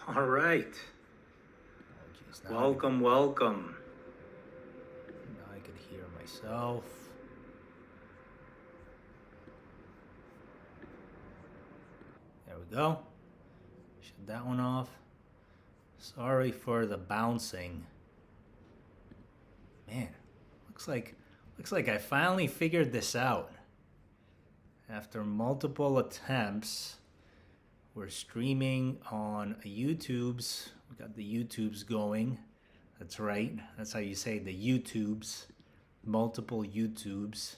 All right. Oh, geez, Welcome. now I could hear myself. There we go. Shut that one off. Sorry for the bouncing. Man, looks like I finally figured this out. After multiple attempts, we're streaming on YouTube's. We got the YouTube's going. That's right. That's how you say the YouTube's. Multiple YouTube's.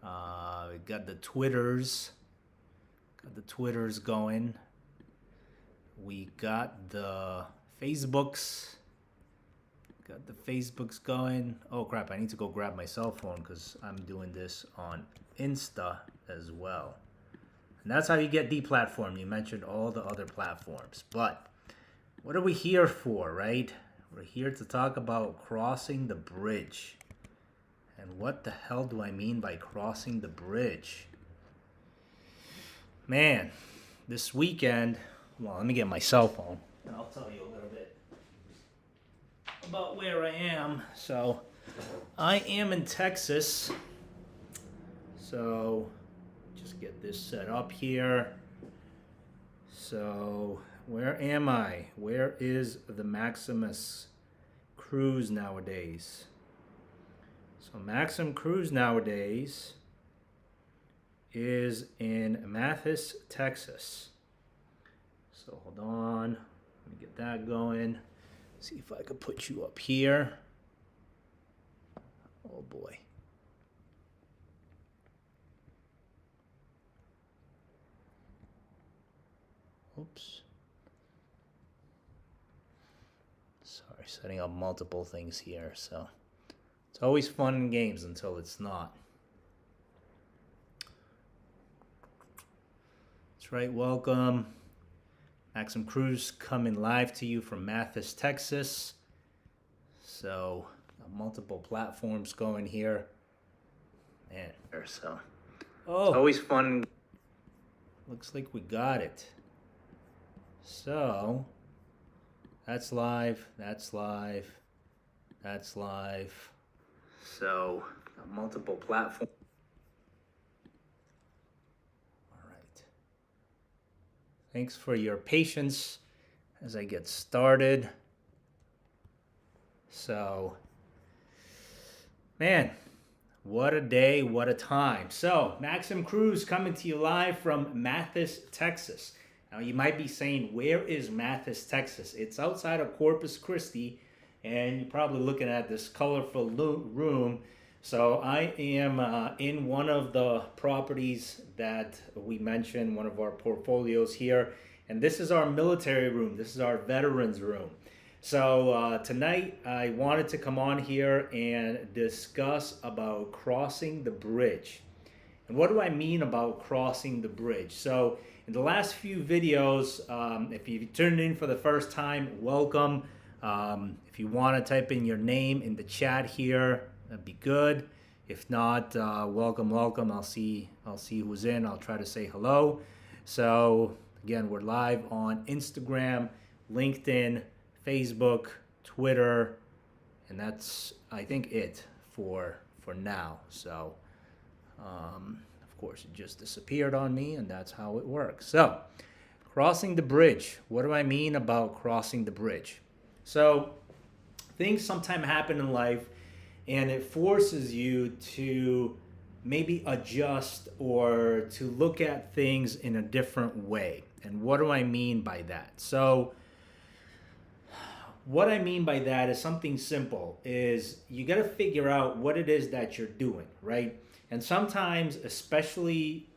We got the Twitters. Got the Twitters going. We got the Facebooks. Got the Facebooks going. Oh crap, I need to go grab my cell phone because I'm doing this on Insta as well. And that's how you get deplatformed. You mentioned all the other platforms. But what are we here for, right? We're here to talk about crossing the bridge. And what the hell do I mean by crossing the bridge? Man, this weekend, well, let me get my cell phone and I'll tell you a little bit about where I am. So, I am in Texas. So, just get this set up here. So, where am I? Where is the Maximus Cruise nowadays? So, Maxim Cruise nowadays is in Mathis, Texas. So hold on, let me get that going. See if I could put you up here. Oh boy. Oops. Sorry, setting up multiple things here. So it's always fun in games until it's not. That's right, welcome. Maxim Cruise coming live to you from Mathis, Texas. So, multiple platforms going here. Man, so. Oh, It's always fun. looks like we got it. So, that's live, that's live, that's live. So, multiple platforms. Thanks for your patience as I get started. So, man, what a day, what a time. So, Maxim Cruise coming to you live from Mathis, Texas. Now, you might be saying, where is Mathis, Texas? It's outside of Corpus Christi, and you're probably looking at this colorful room. So I am in one of the properties that we mentioned, one of our portfolios here. And this is our military room. This is our veterans room. So tonight I wanted to come on here and discuss about crossing the bridge. And what do I mean about crossing the bridge? So in the last few videos, if you tuned in for the first time, welcome. If you want to type in your name in the chat here, that'd be good. If not, welcome. I'll see who's in. I'll try to say hello. So again, we're live on Instagram, LinkedIn, Facebook, Twitter, and that's I think it for now. So of course it just disappeared on me, and that's how it works. So crossing the bridge. What do I mean about crossing the bridge? So things sometimes happen in life and it forces you to maybe adjust or to look at things in a different way. And what do I mean by that? So what I mean by that is something simple is you got to figure out what it is that you're doing, right? And sometimes, especially,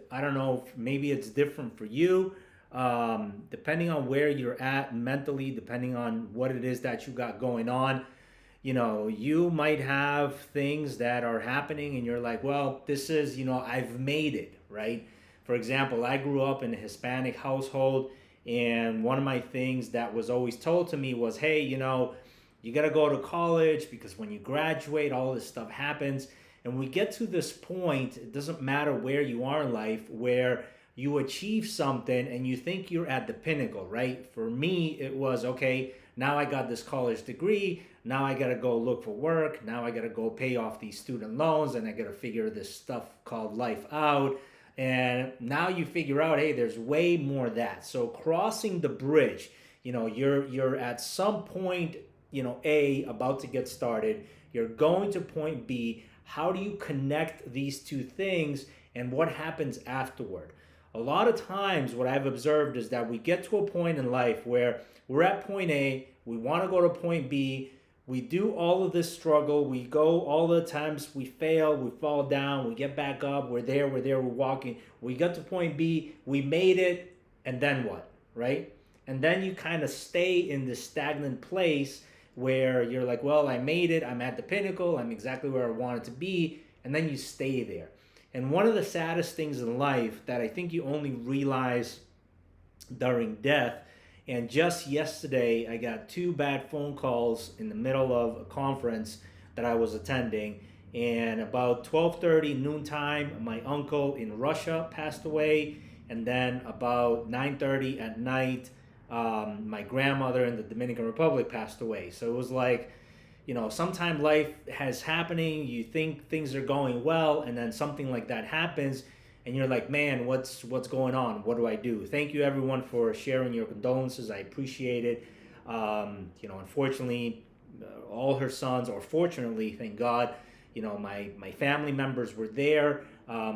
I don't know, maybe it's different for you, depending on where you're at mentally, depending on what it is that you got going on. You know, you might have things that are happening and you're like, well, this is, I've made it, right? For example, I grew up in a Hispanic household, and one of my things that was always told to me was, hey, you got to go to college because when you graduate, all this stuff happens. And we get to this point, it doesn't matter where you are in life, where you achieve something and you think you're at the pinnacle, right? For me, it was okay, now I got this college degree. Now I got to go look for work. Now I got to go pay off these student loans and I got to figure this stuff called life out. And now you figure out, hey, there's way more of that. So crossing the bridge, you're at some point, A, about to get started. You're going to point B. How do you connect these two things and what happens afterward? A lot of times, what I've observed is that we get to a point in life where we're at point A, we want to go to point B, we do all of this struggle, we go all the times, we fail, we fall down, we get back up, we're there, we're walking, we got to point B, we made it, and then what, right? And then you kind of stay in this stagnant place where you're like, well, I made it, I'm at the pinnacle, I'm exactly where I wanted to be, and then you stay there. And one of the saddest things in life that I think you only realize during death, and just yesterday I got 2 bad phone calls in the middle of a conference that I was attending, and about 12:30 noontime, my uncle in Russia passed away, and then about 9:30 at night, my grandmother in the Dominican Republic passed away. So it was like, sometimes life has happening, you think things are going well, and then something like that happens, and you're like, man, what's going on? What do I do? Thank you, everyone, for sharing your condolences. I appreciate it. Unfortunately, all her sons, or fortunately, thank God, my family members were there,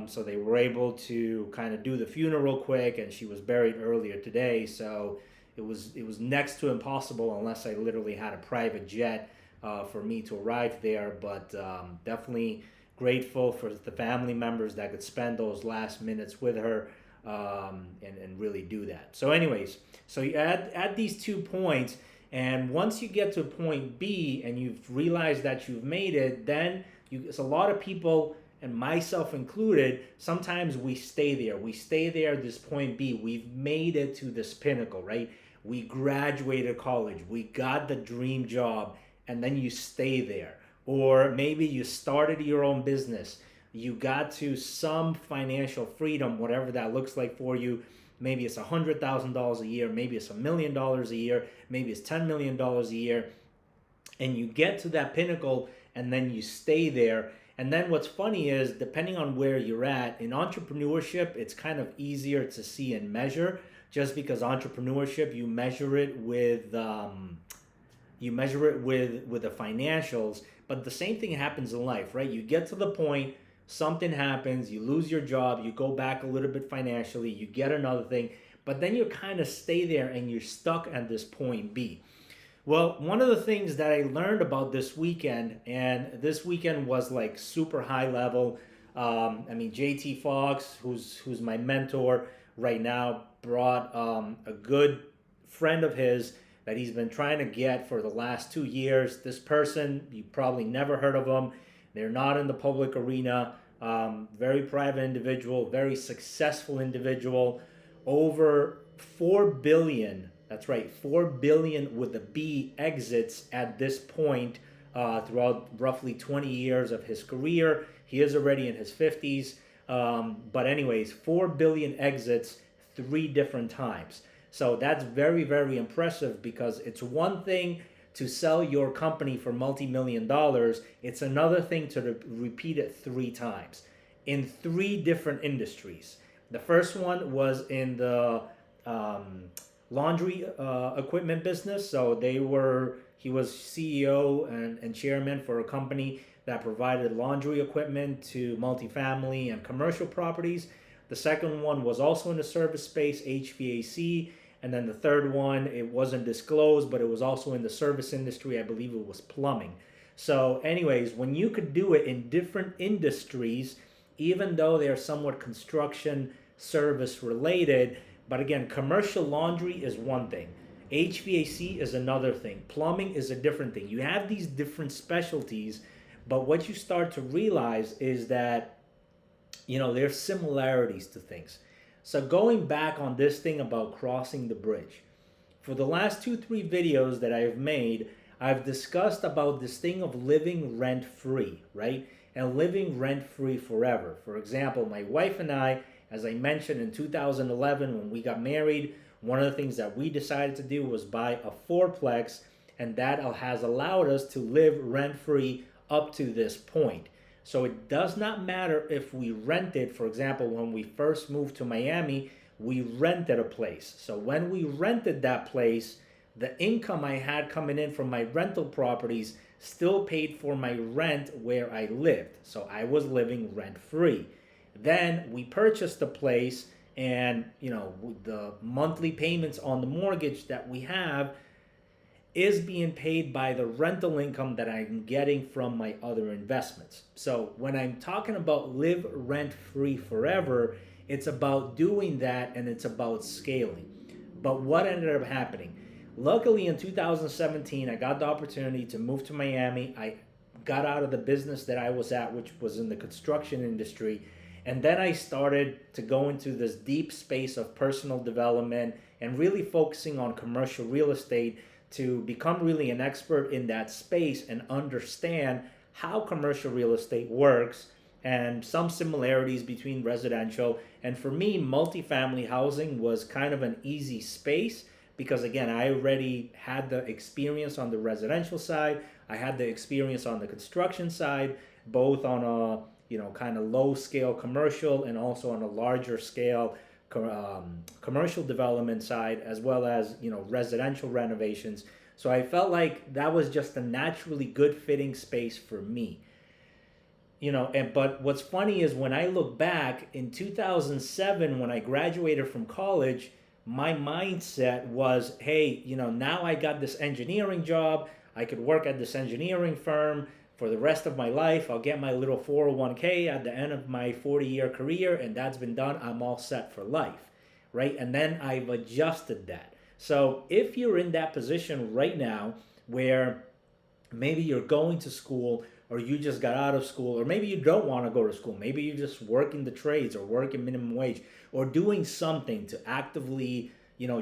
so they were able to kind of do the funeral quick, and she was buried earlier today, so it was next to impossible unless I literally had a private jet for me to arrive there, but definitely grateful for the family members that could spend those last minutes with her and really do that. So anyways, so you add these 2 points, and once you get to point B and you've realized that you've made it, then it's a lot of people, and myself included, sometimes we stay there. We stay there at this point B. We've made it to this pinnacle, right? We graduated college. We got the dream job, and then you stay there. Or maybe you started your own business. You got to some financial freedom, whatever that looks like for you. Maybe it's $100,000 a year. Maybe it's $1 million a year. Maybe it's $10 million a year. And you get to that pinnacle, and then you stay there. And then what's funny is, depending on where you're at, in entrepreneurship, it's kind of easier to see and measure, just because entrepreneurship, you measure it with the financials. But the same thing happens in life, right? You get to the point, something happens, you lose your job, you go back a little bit financially, you get another thing, but then you kind of stay there and you're stuck at this point B. Well, one of the things that I learned about this weekend, and this weekend was like super high level. JT Fox, who's my mentor right now, brought a good friend of his that he's been trying to get for the last 2 years. This person, you probably never heard of them. They're not in the public arena. Very private individual, very successful individual. Over 4 billion, that's right, 4 billion with a B exits at this point throughout roughly 20 years of his career. He is already in his 50s. But anyways, 4 billion exits 3 different times. So that's very, very impressive, because it's one thing to sell your company for multi-million dollars. It's another thing to repeat it 3 times in 3 different industries. The first one was in the laundry equipment business. So he was CEO and chairman for a company that provided laundry equipment to multifamily and commercial properties. The second one was also in the service space, HVAC. And then the third one, it wasn't disclosed, but it was also in the service industry. I believe it was plumbing. So anyways, when you could do it in different industries, even though they're somewhat construction service related, but again, commercial laundry is one thing. HVAC is another thing. Plumbing is a different thing. You have these different specialties, but what you start to realize is that, there's similarities to things. So going back on this thing about crossing the bridge, for the last 2-3 videos that I've made, I've discussed about this thing of living rent-free, right? And living rent-free forever. For example, my wife and I As I mentioned, in 2011, when we got married, one of the things that we decided to do was buy a fourplex, and that has allowed us to live rent-free up to this point. So it does not matter if we rented. For example, when we first moved to Miami, we rented a place. So when we rented that place, the income I had coming in from my rental properties still paid for my rent where I lived. So I was living rent-free. Then we purchased the place, and the monthly payments on the mortgage that we have is being paid by the rental income that I'm getting from my other investments. So when I'm talking about live rent-free forever, it's about doing that, and it's about scaling. But what ended up happening? Luckily, in 2017, I got the opportunity to move to Miami. I got out of the business that I was at, which was in the construction industry. And then I started to go into this deep space of personal development and really focusing on commercial real estate to become really an expert in that space and understand how commercial real estate works and some similarities between residential. And for me, multifamily housing was kind of an easy space because, again, I already had the experience on the residential side. I had the experience on the construction side, both on a kind of low scale commercial and also on a larger scale commercial development side, as well as residential renovations. So I felt like that was just a naturally good fitting space for me. But what's funny is when I look back in 2007, when I graduated from college, my mindset was, hey, now I got this engineering job. I could work at this engineering firm for the rest of my life. I'll get my little 401k at the end of my 40-year career, and that's been done. I'm all set for life, right? And then I've adjusted that. So if you're in that position right now where maybe you're going to school, or you just got out of school, or maybe you don't want to go to school, maybe you just work in the trades or work in minimum wage, or doing something to actively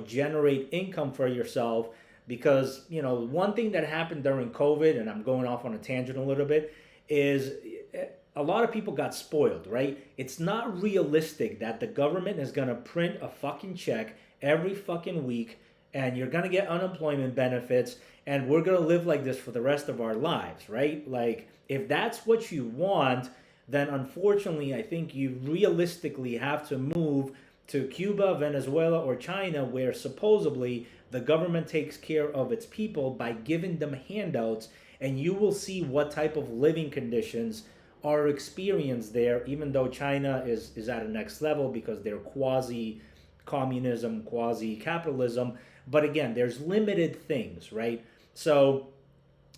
generate income for yourself. Because one thing that happened during COVID, and I'm going off on a tangent a little bit, is a lot of people got spoiled, right? It's not realistic that the government is going to print a fucking check every fucking week, and you're going to get unemployment benefits, and we're going to live like this for the rest of our lives, right? Like, if that's what you want, then unfortunately, I think you realistically have to move to Cuba, Venezuela, or China, where supposedly the government takes care of its people by giving them handouts, and you will see what type of living conditions are experienced there, even though China is at a next level because they're quasi-communism, quasi-capitalism. But again, there's limited things, right? So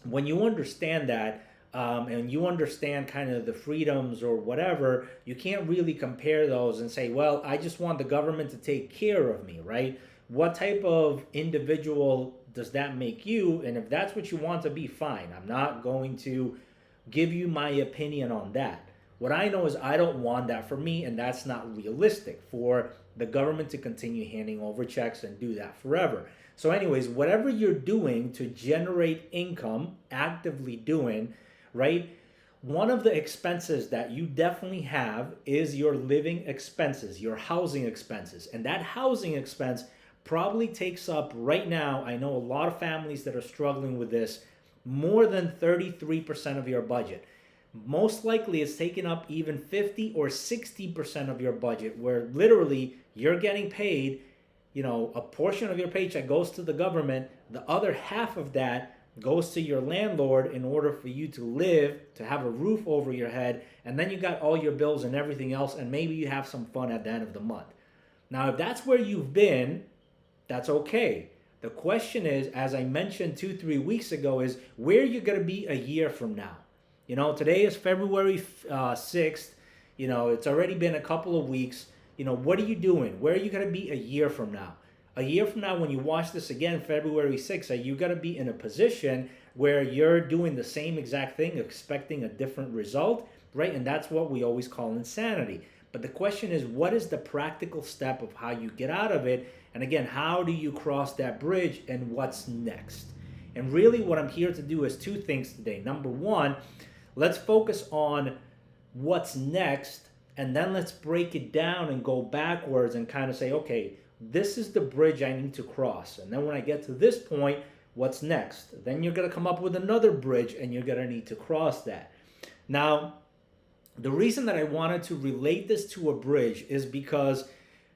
when you understand that, and you understand kind of the freedoms or whatever, you can't really compare those and say, well, I just want the government to take care of me, right? What type of individual does that make you? And if that's what you want to be, fine. I'm not going to give you my opinion on that. What I know is I don't want that for me, and that's not realistic for the government to continue handing over checks and do that forever. So anyways, whatever you're doing to generate income, actively doing, right? One of the expenses that you definitely have is your living expenses, your housing expenses. And that housing expense probably takes up right now, I know a lot of families that are struggling with this, more than 33% of your budget. Most likely it's taking up even 50 or 60% of your budget, where literally you're getting paid, a portion of your paycheck goes to the government, the other half of that goes to your landlord in order for you to live, to have a roof over your head, and then you got all your bills and everything else, and maybe you have some fun at the end of the month. Now, if that's where you've been, that's okay. The question is, as I mentioned 2-3 weeks ago, is where you're going to be a year from now. Today is February 6th. It's already been a couple of weeks. What are you doing? Where are you going to be a year from now? A year from now, when you watch this again, February 6th, are you going to be in a position where you're doing the same exact thing, expecting a different result, right? And that's what we always call insanity. But the question is, what is the practical step of how you get out of it? And again, how do you cross that bridge, and what's next? And really what I'm here to do is two things today. Number one, let's focus on what's next, and then let's break it down and go backwards and kind of say, okay, this is the bridge I need to cross. And then when I get to this point, what's next? Then you're going to come up with another bridge and you're going to need to cross that. Now, the reason that I wanted to relate this to a bridge is because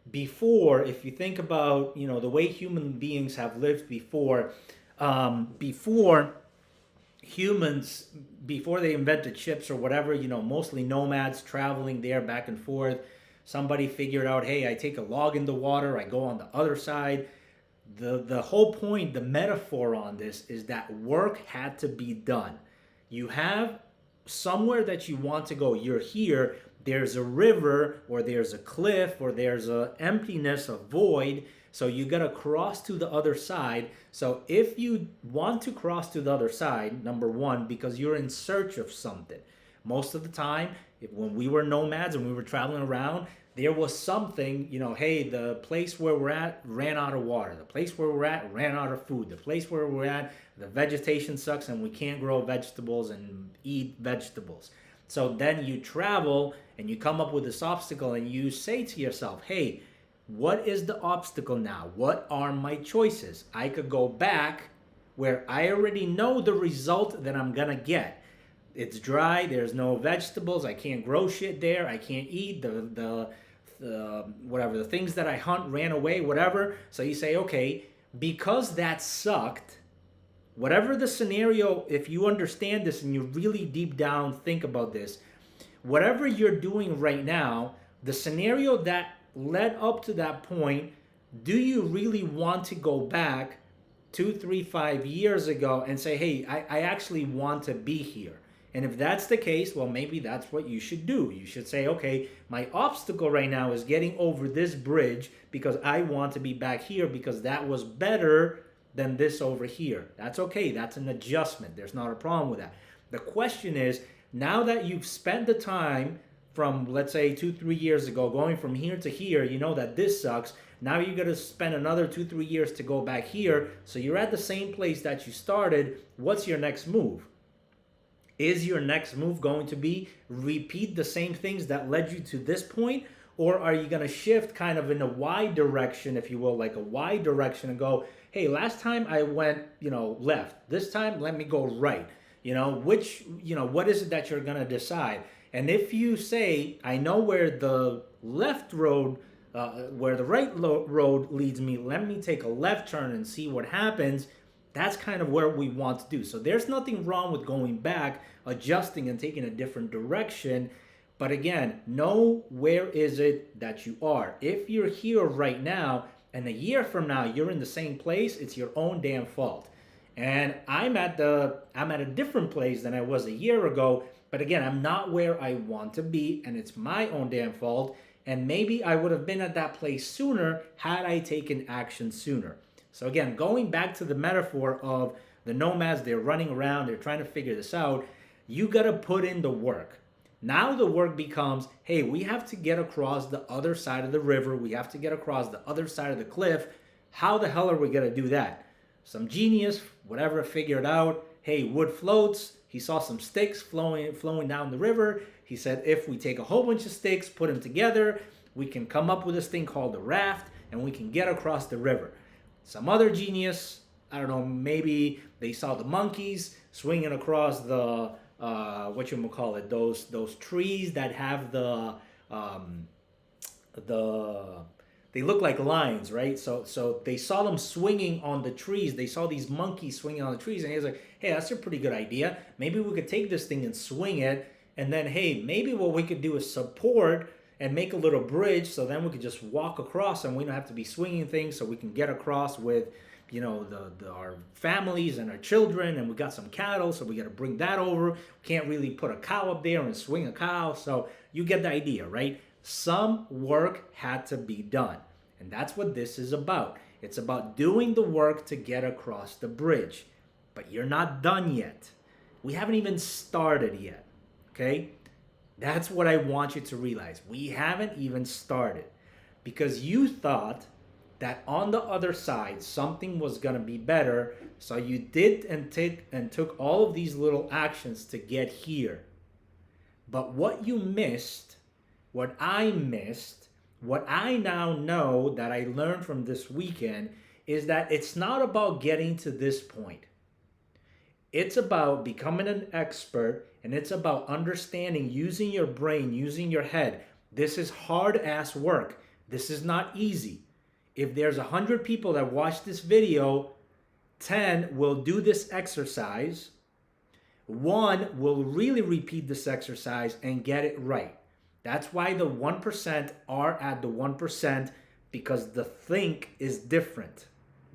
before, if you think about, the way human beings have lived before, before humans, before they invented ships or whatever, mostly nomads traveling there back and forth. Somebody figured out, hey, I take a log in the water, I go on the other side. The whole point, the metaphor on this is that work had to be done. You have somewhere that you want to go. You're here, there's a river or there's a cliff or there's a emptiness, a void. So you got to cross to the other side. So if you want to cross to the other side, number one, because you're in search of something. Most of the time, when we were nomads and we were traveling around, there was something, hey, the place where we're at ran out of water. The place where we're at ran out of food. The place where we're at, the vegetation sucks and we can't grow vegetables and eat vegetables. So then you travel and you come up with this obstacle and you say to yourself, hey, what is the obstacle now? What are my choices? I could go back where I already know the result that I'm gonna get. It's dry, there's no vegetables, I can't grow shit there, I can't eat, the whatever, the things that I hunt ran away, whatever. So you say, okay, because that sucked, whatever the scenario, if you understand this and you really deep down think about this, whatever you're doing right now, the scenario that led up to that point, do you really want to go back 2, 3, 5 years ago and say, hey, I actually want to be here? And if that's the case, well, maybe that's what you should do. You should say, okay, my obstacle right now is getting over this bridge because I want to be back here because that was better than this over here. That's okay. That's an adjustment. There's not a problem with that. The question is, now that you've spent the time from, let's say, 2, 3 years ago, going from here to here, you know that this sucks. Now you got to spend another 2, 3 years to go back here. So you're at the same place that you started. What's your next move? Is your next move going to be repeat the same things that led you to this point? Or are you going to shift kind of in a Y direction, if you will, like a Y direction and go, hey, last time I went, left. This time, let me go right. What is it that you're going to decide? And if you say, I know where the left road, where the right road leads me, let me take a left turn and see what happens. That's kind of where we want to do. So there's nothing wrong with going back, adjusting and taking a different direction. But again, know where is it that you are. If you're here right now and a year from now you're in the same place, it's your own damn fault. And I'm at a different place than I was a year ago. But again, I'm not where I want to be, and it's my own damn fault. And maybe I would have been at that place sooner had I taken action sooner. So again, going back to the metaphor of the nomads, they're running around, they're trying to figure this out. You got to put in the work. Now the work becomes, hey, we have to get across the other side of the river. We have to get across the other side of the cliff. How the hell are we going to do that? Some genius, whatever, figured out, hey, wood floats. He saw some sticks flowing down the river. He said, if we take a whole bunch of sticks, put them together, we can come up with this thing called a raft, and we can get across the river. Some other genius, I don't know, maybe they saw the monkeys swinging across the, those trees that have they look like lines, right? So they saw them swinging on the trees. They saw these monkeys swinging on the trees, and he was like, hey, that's a pretty good idea. Maybe we could take this thing and swing it, and then, hey, maybe what we could do is support and make a little bridge, so then we could just walk across, and we don't have to be swinging things, so we can get across with, our families and our children, and we got some cattle, so we got to bring that over. We can't really put a cow up there and swing a cow, so you get the idea, right? Some work had to be done, and that's what this is about. It's about doing the work to get across the bridge, but you're not done yet. We haven't even started yet, okay? That's what I want you to realize. We haven't even started because you thought that on the other side something was going to be better, so you did and took all of these little actions to get here. But what you missed what I missed, what I now know that I learned from this weekend is that it's not about getting to this point. It's about becoming an expert, and it's about understanding, using your brain, using your head. This is hard ass work. This is not easy. If there's 100 people that watch this video, 10 will do this exercise. One will really repeat this exercise and get it right. That's why the 1% are at the 1%, because the think is different.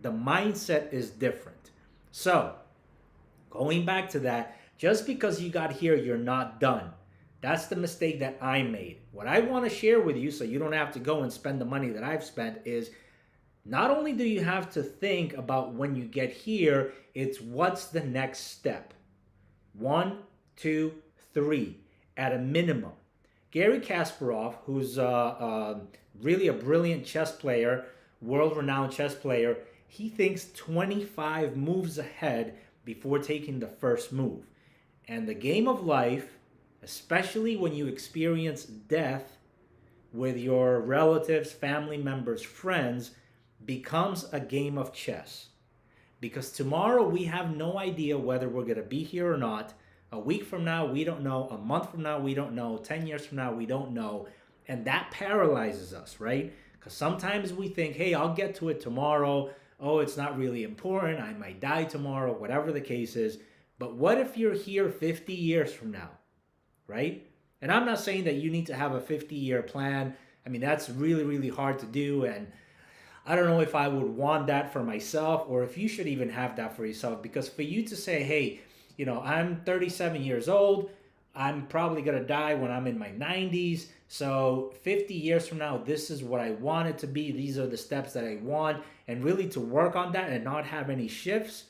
The mindset is different. So, going back to that, just because you got here, you're not done. That's the mistake that I made. What I want to share with you, so you don't have to go and spend the money that I've spent, is not only do you have to think about when you get here, it's what's the next step. 1, 2, 3, at a minimum. Garry Kasparov, who's really a brilliant chess player, world-renowned chess player, he thinks 25 moves ahead before taking the first move. And the game of life, especially when you experience death with your relatives, family members, friends, becomes a game of chess. Because tomorrow we have no idea whether we're going to be here or not. A week from now, we don't know. A month from now, we don't know. 10 years from now, we don't know. And that paralyzes us, right? Because sometimes we think, hey, I'll get to it tomorrow. Oh, it's not really important. I might die tomorrow, whatever the case is. But what if you're here 50 years from now, right? And I'm not saying that you need to have a 50-year plan. I mean, that's really, really hard to do. And I don't know if I would want that for myself, or if you should even have that for yourself. Because for you to say, hey, you know, I'm 37 years old, I'm probably going to die when I'm in my 90s. So 50 years from now, this is what I want it to be. These are the steps that I want. And really to work on that and not have any shifts,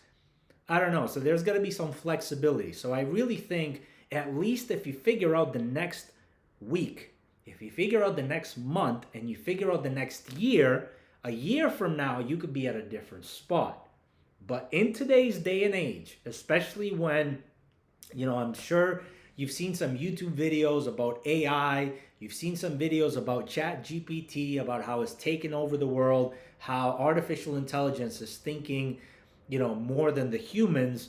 I don't know. So there's going to be some flexibility. So I really think at least if you figure out the next week, if you figure out the next month, and you figure out the next year, a year from now, you could be at a different spot. But in today's day and age, especially when, you know, I'm sure you've seen some YouTube videos about AI, you've seen some videos about ChatGPT, about how it's taken over the world, how artificial intelligence is thinking, you know, more than the humans,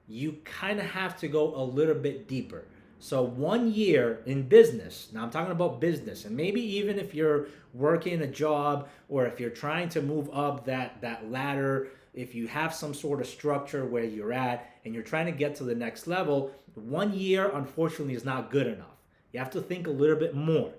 you kind of have to go a little bit deeper. So 1 year in business, now I'm talking about business, and maybe even if you're working a job, or if you're trying to move up that ladder, if you have some sort of structure where you're at and you're trying to get to the next level, 1 year, unfortunately, is not good enough. You have to think a little bit more.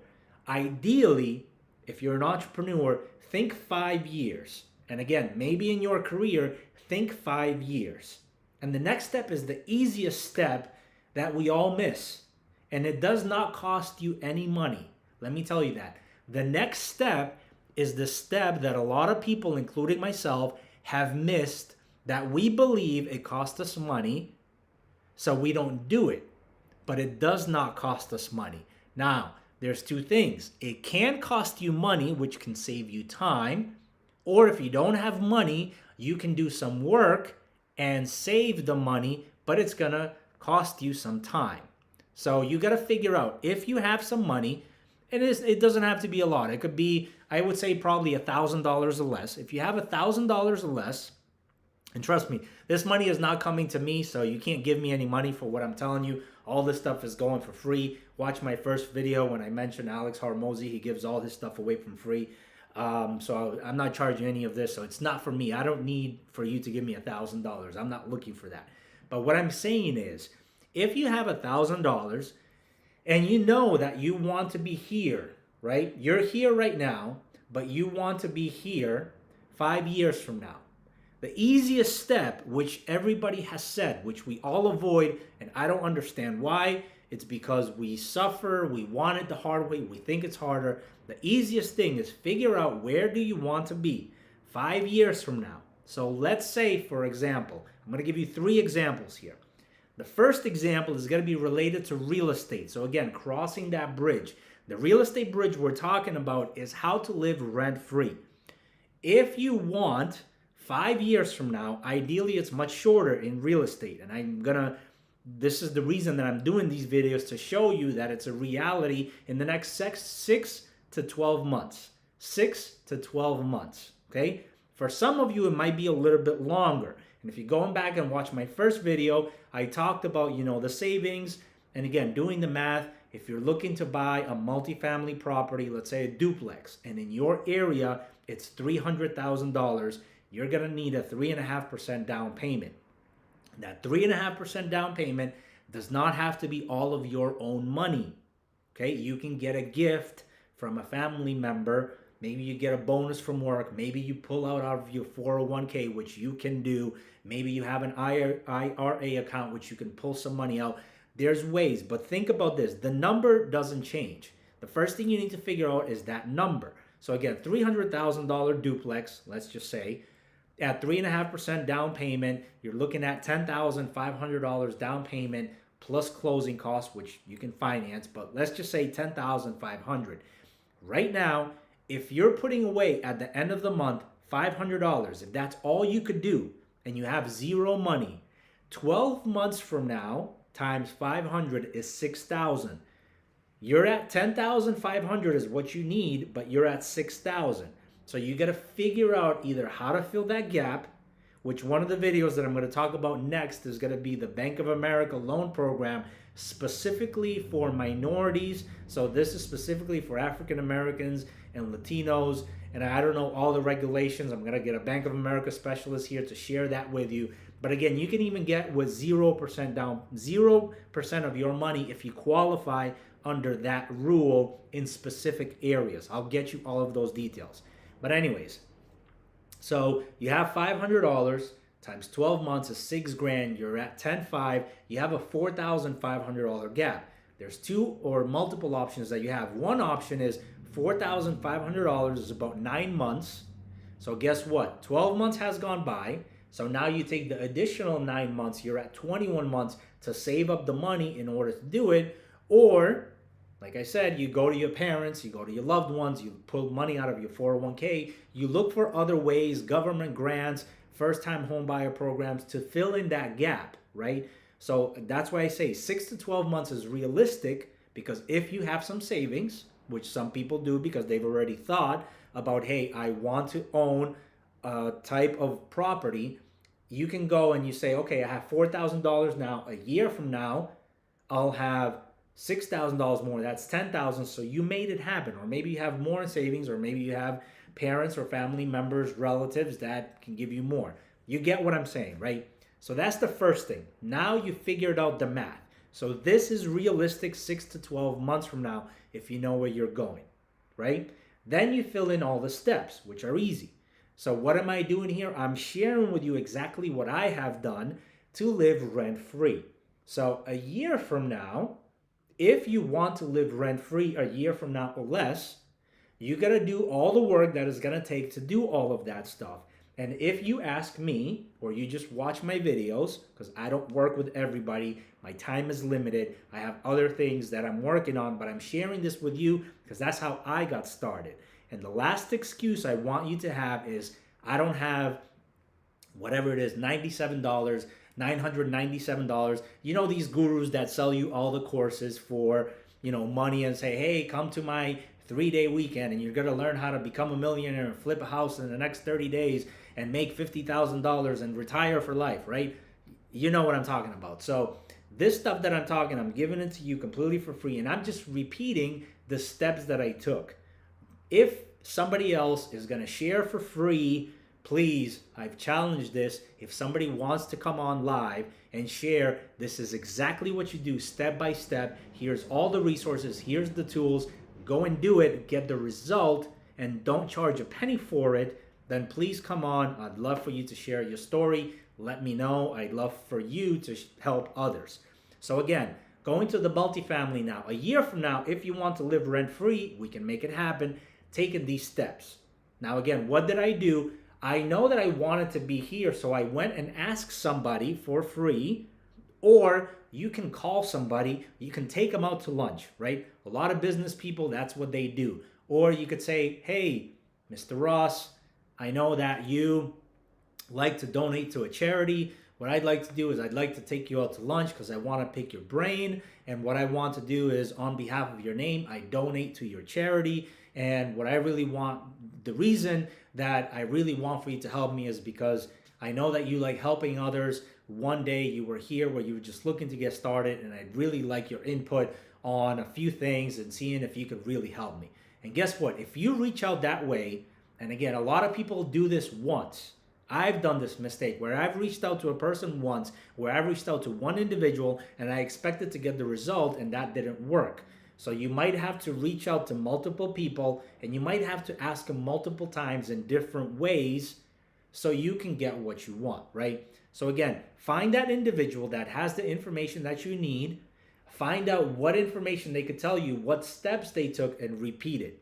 Ideally, if you're an entrepreneur, think 5 years. And again, maybe in your career, think 5 years. And the next step is the easiest step that we all miss. And it does not cost you any money. Let me tell you that. The next step is the step that a lot of people, including myself, have missed, that we believe it costs us money, so we don't do it. But it does not cost us money. Now, there's two things. It can cost you money, which can save you time. Or if you don't have money, you can do some work and save the money, but it's going to cost you some time. So you got to figure out, if you have some money, it doesn't have to be a lot. It could be, I would say, probably $1,000 or less. If you have $1,000 or less, and trust me, this money is not coming to me, so you can't give me any money for what I'm telling you. All this stuff is going for free. Watch my first video when I mentioned Alex Hormozi. He gives all his stuff away from free. So I'm not charging any of this, so it's not for me. I don't need for you to give me $1,000. I'm not looking for that. But what I'm saying is, if you have $1,000 and you know that you want to be here, right? You're here right now, but you want to be here 5 years from now. The easiest step, which everybody has said, which we all avoid, and I don't understand why, it's because we suffer, we want it the hard way, we think it's harder. The easiest thing is figure out, where do you want to be 5 years from now? So let's say, for example, I'm going to give you 3 examples here. The first example is going to be related to real estate. So again, crossing that bridge. The real estate bridge we're talking about is how to live rent-free. If you want 5 years from now, ideally it's much shorter in real estate. And I'm going to this is the reason that I'm doing these videos, to show you that it's a reality in the next 6 to 12 months. 6 to 12 months, okay? For some of you, it might be a little bit longer. And if you're going back and watch my first video, I talked about, you know, the savings, and again, doing the math. If you're looking to buy a multifamily property, let's say a duplex, and in your area, it's $300,000, you're gonna need a 3.5% down payment. That 3.5% down payment does not have to be all of your own money, okay? You can get a gift from a family member. Maybe you get a bonus from work. Maybe you pull out of your 401k, which you can do. Maybe you have an IRA account, which you can pull some money out. There's ways, but think about this. The number doesn't change. The first thing you need to figure out is that number. So again, $300,000 duplex, let's just say, at 3.5% down payment, you're looking at $10,500 down payment plus closing costs, which you can finance, but let's just say $10,500. Right now, if you're putting away at the end of the month $500, if that's all you could do, and you have zero money, 12 months from now, times 500 is 6,000. You're at 10,500 is what you need, but you're at 6,000. So you got to figure out either how to fill that gap, which one of the videos that I'm going to talk about next is going to be the Bank of America loan program specifically for minorities. So this is specifically for African Americans and Latinos. And I don't know all the regulations. I'm going to get a Bank of America specialist here to share that with you. But again, you can even get with 0% down, 0% of your money if you qualify under that rule in specific areas. I'll get you all of those details. But anyways, so you have $500 times 12 months is $6,000. You're at 10.5. You have a $4,500 gap. There's two or multiple options that you have. One option is $4,500 is about 9 months. So guess what? 12 months has gone by. So now you take the additional 9 months, you're at 21 months to save up the money in order to do it. Or, like I said, you go to your parents, you go to your loved ones, you pull money out of your 401k, you look for other ways, government grants, first-time home buyer programs to fill in that gap, right? So that's why I say 6 to 12 months is realistic, because if you have some savings, which some people do because they've already thought about, hey, I want to own a type of property, you can go and you say, okay, I have $4,000 now. A year from now, I'll have $6,000 more. That's $10,000. So you made it happen. Or maybe you have more in savings, or maybe you have parents or family members, relatives that can give you more. You get what I'm saying, right? So that's the first thing. Now you figured out the math. So this is realistic 6 to 12 months from now if you know where you're going, right? Then you fill in all the steps, which are easy. So what am I doing here? I'm sharing with you exactly what I have done to live rent-free. So a year from now, if you want to live rent-free a year from now or less, you got to do all the work that is going to take to do all of that stuff. And if you ask me, or you just watch my videos, because I don't work with everybody, my time is limited, I have other things that I'm working on, but I'm sharing this with you because that's how I got started. And the last excuse I want you to have is, I don't have whatever it is, $97, $997. You know these gurus that sell you all the courses for, you know, money and say, hey, come to my 3-day weekend and you're going to learn how to become a millionaire and flip a house in the next 30 days and make $50,000 and retire for life, right? You know what I'm talking about. So this stuff that I'm giving it to you completely for free, and I'm just repeating the steps that I took. If somebody else is going to share for free, please, I've challenged this. If somebody wants to come on live and share, this is exactly what you do step by step. Here's all the resources. Here's the tools. Go and do it. Get the result, and don't charge a penny for it. Then please come on. I'd love for you to share your story. Let me know. I'd love for you to help others. So again, going to the multifamily now. A year from now, if you want to live rent-free, we can make it happen. Taking these steps. Now again, what did I do? I know that I wanted to be here, so I went and asked somebody for free, or you can call somebody, you can take them out to lunch, right? A lot of business people, that's what they do. Or you could say, hey, Mr. Ross, I know that you like to donate to a charity. What I'd like to do is I'd like to take you out to lunch because I want to pick your brain. And what I want to do is, on behalf of your name, I donate to your charity. And what I really want, the reason that I really want for you to help me is because I know that you like helping others. One day you were here where you were just looking to get started, and I'd really like your input on a few things and seeing if you could really help me. And guess what? If you reach out that way, and again, a lot of people do this once. I've done this mistake where I've reached out to a person once, where I've reached out to one individual and I expected to get the result, and that didn't work. So you might have to reach out to multiple people, and you might have to ask them multiple times in different ways so you can get what you want, right? So again, find that individual that has the information that you need, find out what information they could tell you, what steps they took, and repeat it.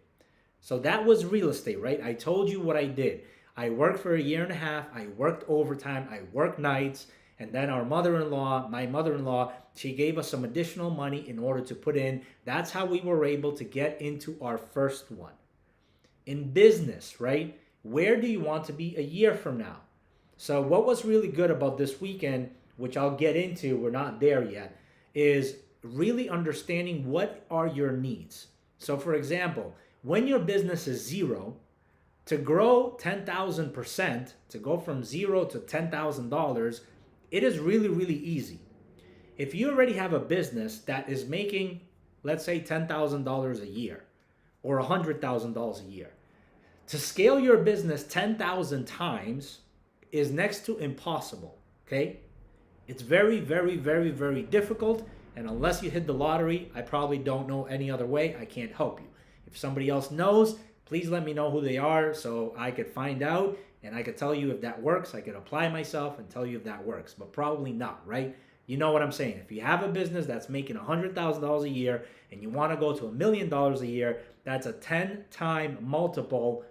So that was real estate, right? I told you what I did. I worked for a year and a half. I worked overtime. I worked nights. And then my mother-in-law, she gave us some additional money in order to put in. That's how we were able to get into our first one. In business, right? Where do you want to be a year from now? So what was really good about this weekend, which I'll get into, we're not there yet, is really understanding what are your needs. So for example, when your business is zero, to grow 10,000%, to go from zero to $10,000, it is really, really easy. If you already have a business that is making, let's say, $10,000 a year or $100,000 a year, to scale your business 10,000 times is next to impossible, okay? It's very, very, very, very difficult, and unless you hit the lottery, I probably don't know any other way. I can't help you. If somebody else knows, please let me know who they are so I could find out and I could tell you if that works. I could apply myself and tell you if that works, but probably not, right? You know what I'm saying. If you have a business that's making $100,000 a year and you want to go to $1 million a year, that's a 10-time multiple.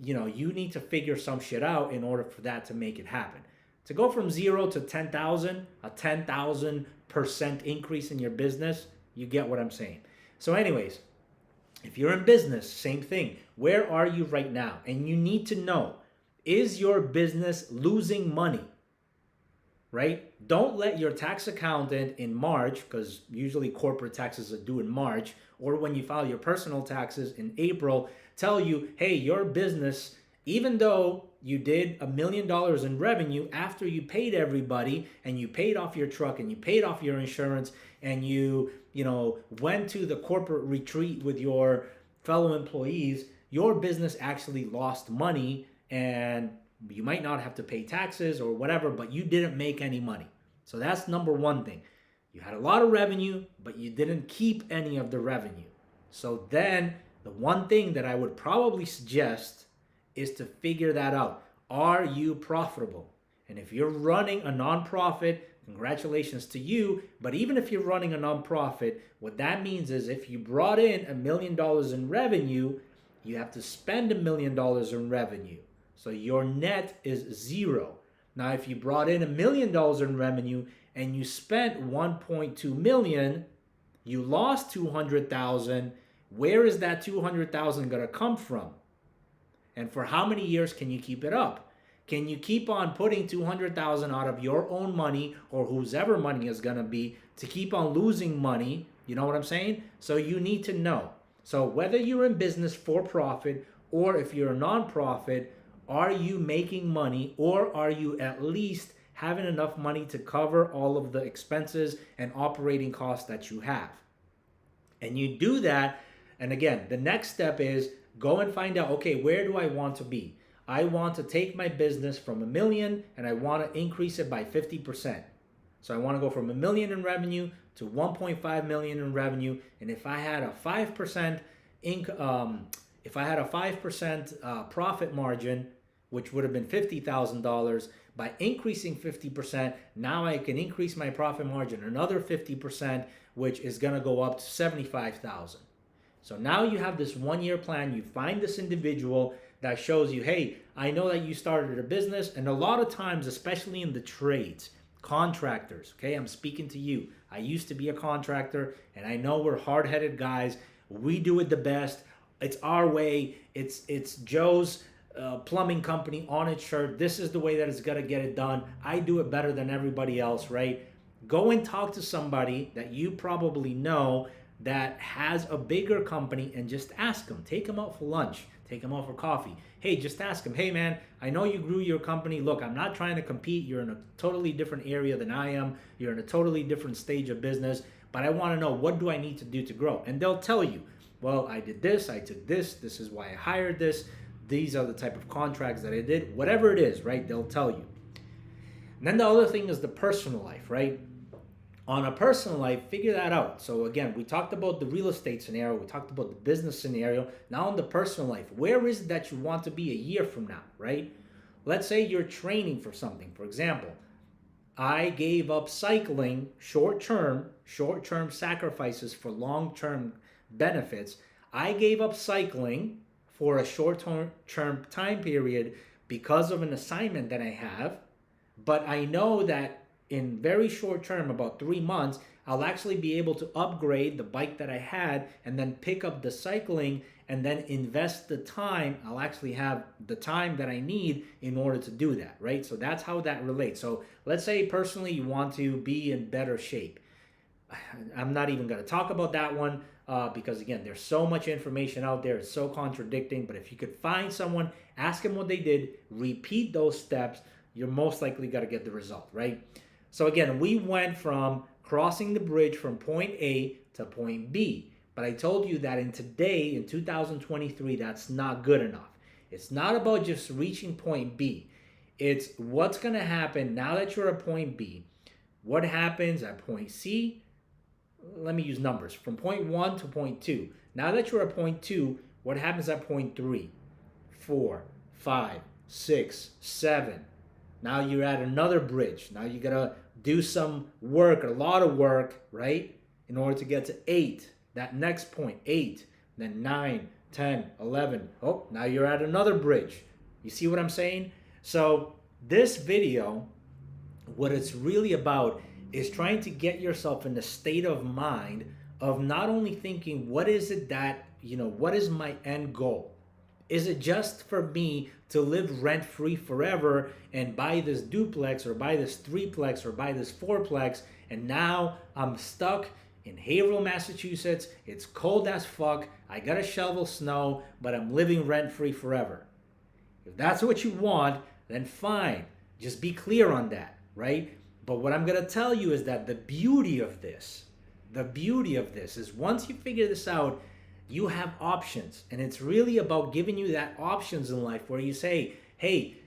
You know, you need to figure some shit out in order for that to make it happen. To go from 0 to 10,000, a 10,000% increase in your business, you get what I'm saying. So anyways, if you're in business, same thing. Where are you right now? And you need to know, is your business losing money? Right? Don't let your tax accountant in March, because usually corporate taxes are due in March, or when you file your personal taxes in April, tell you, hey, your business, even though you did $1 million in revenue after you paid everybody and you paid off your truck and you paid off your insurance and you went to the corporate retreat with your fellow employees, your business actually lost money, and you might not have to pay taxes or whatever, but you didn't make any money. So that's number one thing. You had a lot of revenue, but you didn't keep any of the revenue. So then the one thing that I would probably suggest is to figure that out. Are you profitable? And if you're running a nonprofit, congratulations to you. But even if you're running a nonprofit, what that means is if you brought in $1 million in revenue, you have to spend $1 million in revenue. So your net is zero. Now, if you brought in $1 million in revenue and you spent 1.2 million, you lost 200,000. Where is that 200,000 going to come from? And for how many years can you keep it up? Can you keep on putting 200,000 out of your own money or whosever money is going to be to keep on losing money? You know what I'm saying? So you need to know. So whether you're in business for profit or if you're a nonprofit, are you making money or are you at least having enough money to cover all of the expenses and operating costs that you have? And you do that. And again, the next step is go and find out, okay, where do I want to be? I want to take my business from $1 million and I want to increase it by 50%. So I want to go from $1 million in revenue to 1.5 million in revenue. And if I had a 5% profit margin, which would have been $50,000, by increasing 50%, now I can increase my profit margin another 50%, which is going to go up to 75,000. So now you have this 1-year plan. You find this individual that shows you, hey, I know that you started a business. And a lot of times, especially in the trades, contractors, okay, I'm speaking to you. I used to be a contractor, and I know we're hard-headed guys. We do it the best. It's our way. It's Joe's plumbing company on its shirt. This is the way that it's going to get it done. I do it better than everybody else, right? Go and talk to somebody that you probably know that has a bigger company and just ask them. Take them out for lunch. Take them out for coffee. Hey, just ask them, hey man, I know you grew your company. Look, I'm not trying to compete. You're in a totally different area than I am. You're in a totally different stage of business. But I want to know, what do I need to do to grow? And they'll tell you, well, I did this, I took this, this is why I hired this, these are the type of contracts that I did, whatever it is, right? They'll tell you. And then the other thing is the personal life, right? On a personal life, figure that out. So again, we talked about the real estate scenario, we talked about the business scenario. Now on the personal life, where is it that you want to be a year from now, right? Let's say you're training for something. For example, I gave up cycling short-term sacrifices for long-term benefits. I gave up cycling for a short-term time period because of an assignment that I have, but I know that in very short term, about 3 months, I'll actually be able to upgrade the bike that I had and then pick up the cycling and then invest the time. I'll actually have the time that I need in order to do that, right? So that's how that relates. So let's say personally you want to be in better shape. I'm not even going to talk about that one because again, there's so much information out there. It's so contradicting. But if you could find someone, ask them what they did, repeat those steps, you're most likely going to get the result, right? So again, we went from crossing the bridge from point A to point B. But I told you that in 2023, that's not good enough. It's not about just reaching point B. It's what's going to happen now that you're at point B. What happens at point C? Let me use numbers. From point 1 to point 2. Now that you're at point 2, what happens at point 3, 4, 5, 6, 7? Now you're at another bridge. Now you got to do some work, a lot of work, right? In order to get to 8. That next point, 8. Then 9, 10, 11. Oh, now you're at another bridge. You see what I'm saying? So this video, what it's really about is trying to get yourself in the state of mind of not only thinking, what is it that, what is my end goal? Is it just for me to live rent-free forever and buy this duplex or buy this threeplex or buy this fourplex, and now I'm stuck in Haverhill, Massachusetts. It's cold as fuck. I gotta shovel snow, but I'm living rent-free forever. If that's what you want, then fine. Just be clear on that, right? But what I'm gonna tell you is that the beauty of this is once you figure this out, you have options. And it's really about giving you that options in life where you say, hey,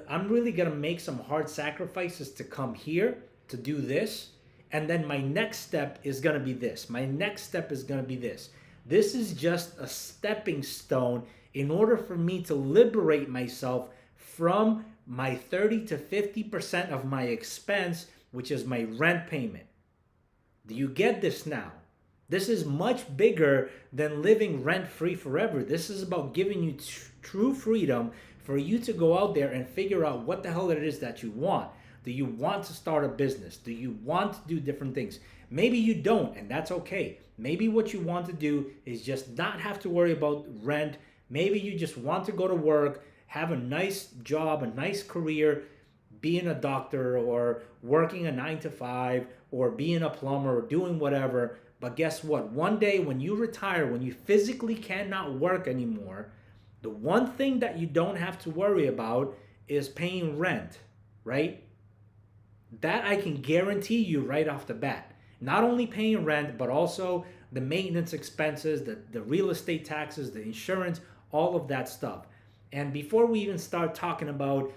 I'm really going to make some hard sacrifices to come here to do this. And then my next step is going to be this. My next step is going to be this. This is just a stepping stone in order for me to liberate myself from my 30 to 50% of my expense, which is my rent payment. Do you get this now? This is much bigger than living rent-free forever. This is about giving you true freedom for you to go out there and figure out what the hell it is that you want. Do you want to start a business? Do you want to do different things? Maybe you don't, and that's okay. Maybe what you want to do is just not have to worry about rent. Maybe you just want to go to work, have a nice job, a nice career, being a doctor or working a 9 to 5 or being a plumber or doing whatever. But guess what? One day when you retire, when you physically cannot work anymore, the one thing that you don't have to worry about is paying rent, right? That I can guarantee you right off the bat. Not only paying rent, but also the maintenance expenses, the real estate taxes, the insurance, all of that stuff. And before we even start talking about,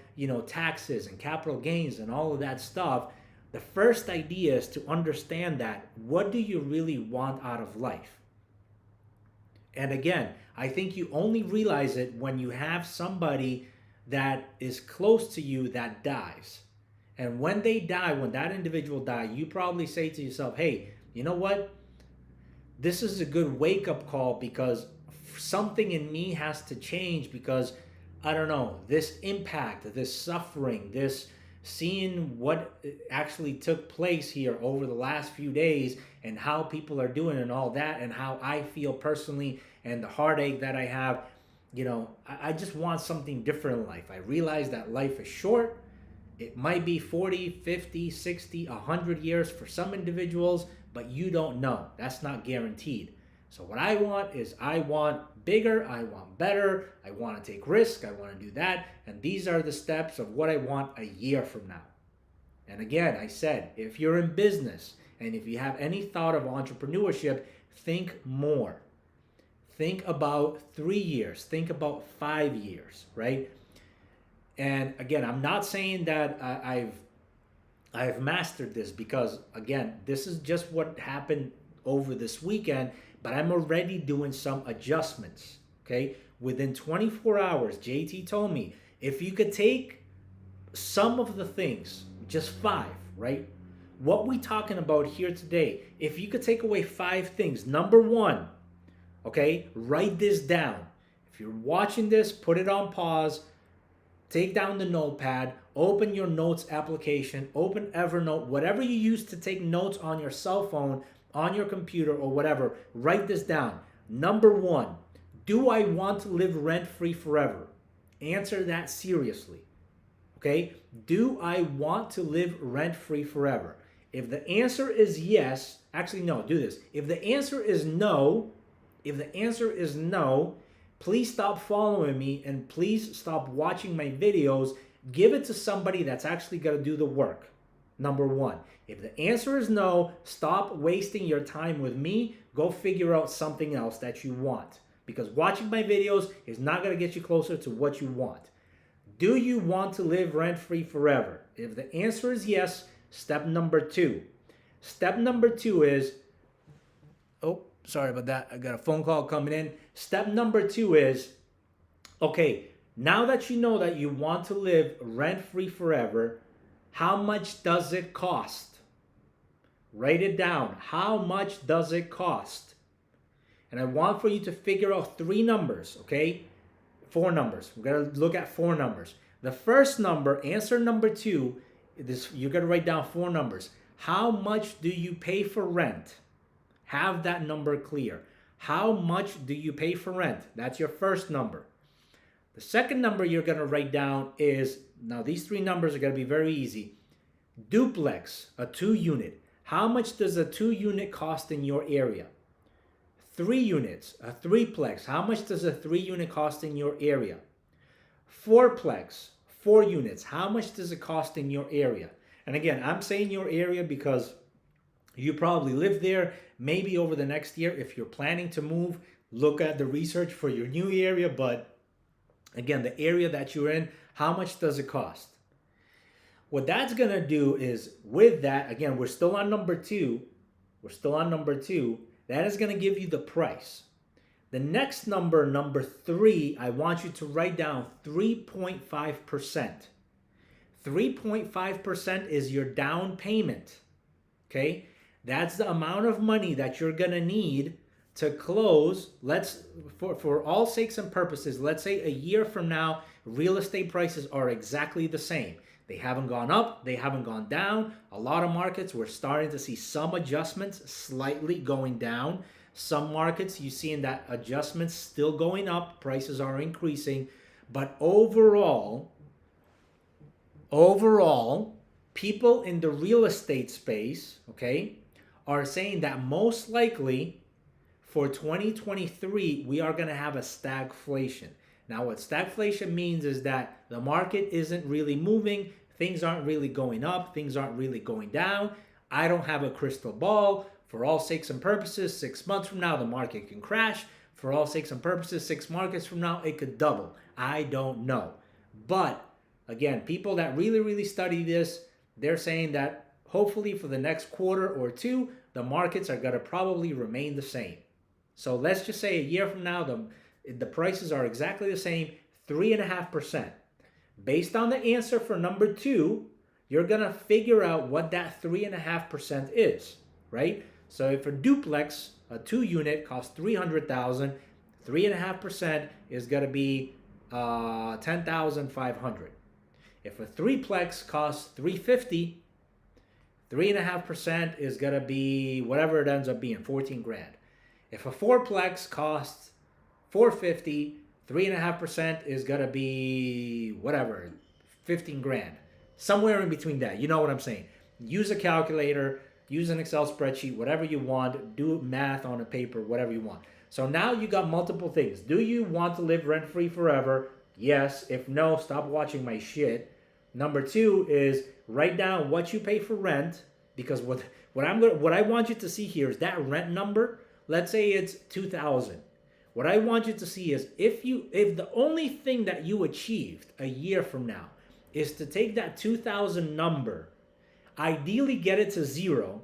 taxes and capital gains and all of that stuff, the first idea is to understand that what do you really want out of life? And again, I think you only realize it when you have somebody that is close to you that dies. And when they die, when that individual dies, you probably say to yourself, hey, you know what? This is a good wake-up call because something in me has to change because, I don't know, this impact, this suffering, this seeing what actually took place here over the last few days and how people are doing and all that and how I feel personally and the heartache that I have, I just want something different in life. I realize that life is short. It might be 40, 50, 60, 100 years for some individuals, but you don't know. That's not guaranteed. So what I want is I want bigger, I want better, I want to take risk, I want to do that. And these are the steps of what I want a year from now. And again, I said, if you're in business and if you have any thought of entrepreneurship, think more. Think about 3 years, think about 5 years, right? And again, I'm not saying that I've mastered this, because again, this is just what happened over this weekend, but I'm already doing some adjustments, okay? Within 24 hours, JT told me, if you could take some of the things, just 5, right? What we talking about here today, if you could take away 5 things, number 1, okay, write this down. If you're watching this, put it on pause, take down the notepad, open your notes application, open Evernote, whatever you use to take notes on your cell phone, on your computer or whatever, write this down. Number 1, do I want to live rent-free forever? Answer that seriously, okay? Do I want to live rent-free forever? If the answer is yes, actually no, do this. If the answer is no, please stop following me and please stop watching my videos. Give it to somebody that's actually going to do the work. Number 1. If the answer is no, stop wasting your time with me. Go figure out something else that you want. Because watching my videos is not going to get you closer to what you want. Do you want to live rent-free forever? If the answer is yes, step number 2. Step number 2 is, oh, sorry about that. I got a phone call coming in. Step number 2 is, okay, now that you know that you want to live rent-free forever, how much does it cost? Write it down. How much does it cost? And I want for you to figure out 3 numbers, okay? 4 numbers. We're going to look at 4 numbers. The first number, answer number 2, you're going to write down 4 numbers. How much do you pay for rent? Have that number clear. How much do you pay for rent? That's your first number. The second number you're going to write down is, now these 3 numbers are going to be very easy. Duplex, a 2-unit. How much does a 2-unit cost in your area? 3 units, a 3-plex. How much does a 3-unit cost in your area? 4-plex, 4 units. How much does it cost in your area? And again, I'm saying your area because you probably live there. Maybe over the next year, if you're planning to move, look at the research for your new area. But again, the area that you're in, how much does it cost? What that's going to do is, with that, again, we're still on number 2. That is going to give you the price. The next number, number 3, I want you to write down 3.5%. 3.5% is your down payment, okay? That's the amount of money that you're going to need to close. For all sakes and purposes, let's say a year from now, real estate prices are exactly the same. They haven't gone up, they haven't gone down. A lot of markets, we're starting to see some adjustments slightly going down. Some markets, you're seeing that adjustments still going up, prices are increasing. But overall, people in the real estate space, okay, are saying that most likely for 2023, we are going to have a stagflation. Now, what stagflation means is that the market isn't really moving, things aren't really going up, things aren't really going down. I don't have a crystal ball. For all sakes and purposes, 6 months from now, the market can crash. For all sakes and purposes, 6 markets from now, it could double. I don't know. But, again, people that really study this, they're saying that hopefully for the next quarter or 2, the markets are going to probably remain the same. So let's just say a year from now, the prices are exactly the same, 3.5%. Based on the answer for number 2, you're going to figure out what that 3.5% is, right? So if a duplex, a 2-unit, costs $300,000, 3.5% is going to be $10,500. If a 3-plex costs $350,000, 3.5% is going to be whatever it ends up being, $14,000. If a 4-plex costs $450,000, 3.5% is gonna be whatever, 15 grand. Somewhere in between that. You know what I'm saying? Use a calculator, use an Excel spreadsheet, whatever you want, do math on a paper, whatever you want. So now you got multiple things. Do you want to live rent free forever? Yes. If no, stop watching my shit. Number two is write down what you pay for rent, because what I want you to see here is that rent number. Let's say it's 2,000. What I want you to see is if the only thing that you achieved a year from now is to take that 2,000 number, ideally get it to zero,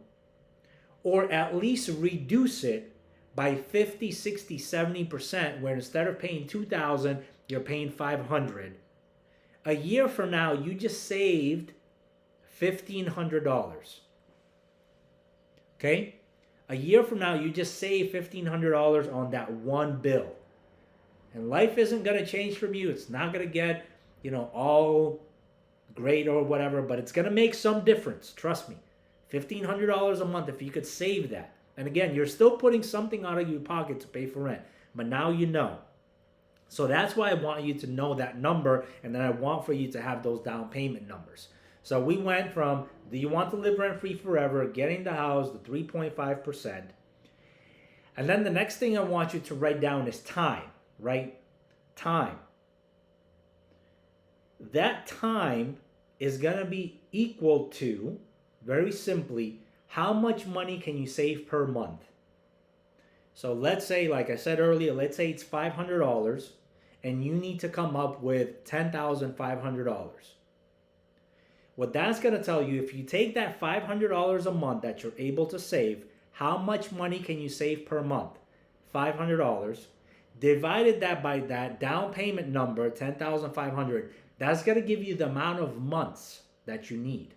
or at least reduce it by 50, 60, 70%, where instead of paying 2,000, you're paying 500. A year from now, you just saved $1,500. Okay? A year from now, you just save $1,500 on that one bill. And life isn't going to change from you. It's not going to get, all great or whatever, but it's going to make some difference. Trust me. $1,500 a month, if you could save that. And again, you're still putting something out of your pocket to pay for rent. But now you know. So that's why I want you to know that number, and then I want for you to have those down payment numbers. So we went from, do you want to live rent-free forever, getting the house, the 3.5%. And then the next thing I want you to write down is time, right? Time. That time is going to be equal to, very simply, how much money can you save per month? So let's say, like I said earlier, let's say it's $500, and you need to come up with $10,500. What that's going to tell you, if you take that $500 a month that you're able to save, how much money can you save per month? $500. Divided that by that down payment number, $10,500, that's going to give you the amount of months that you need.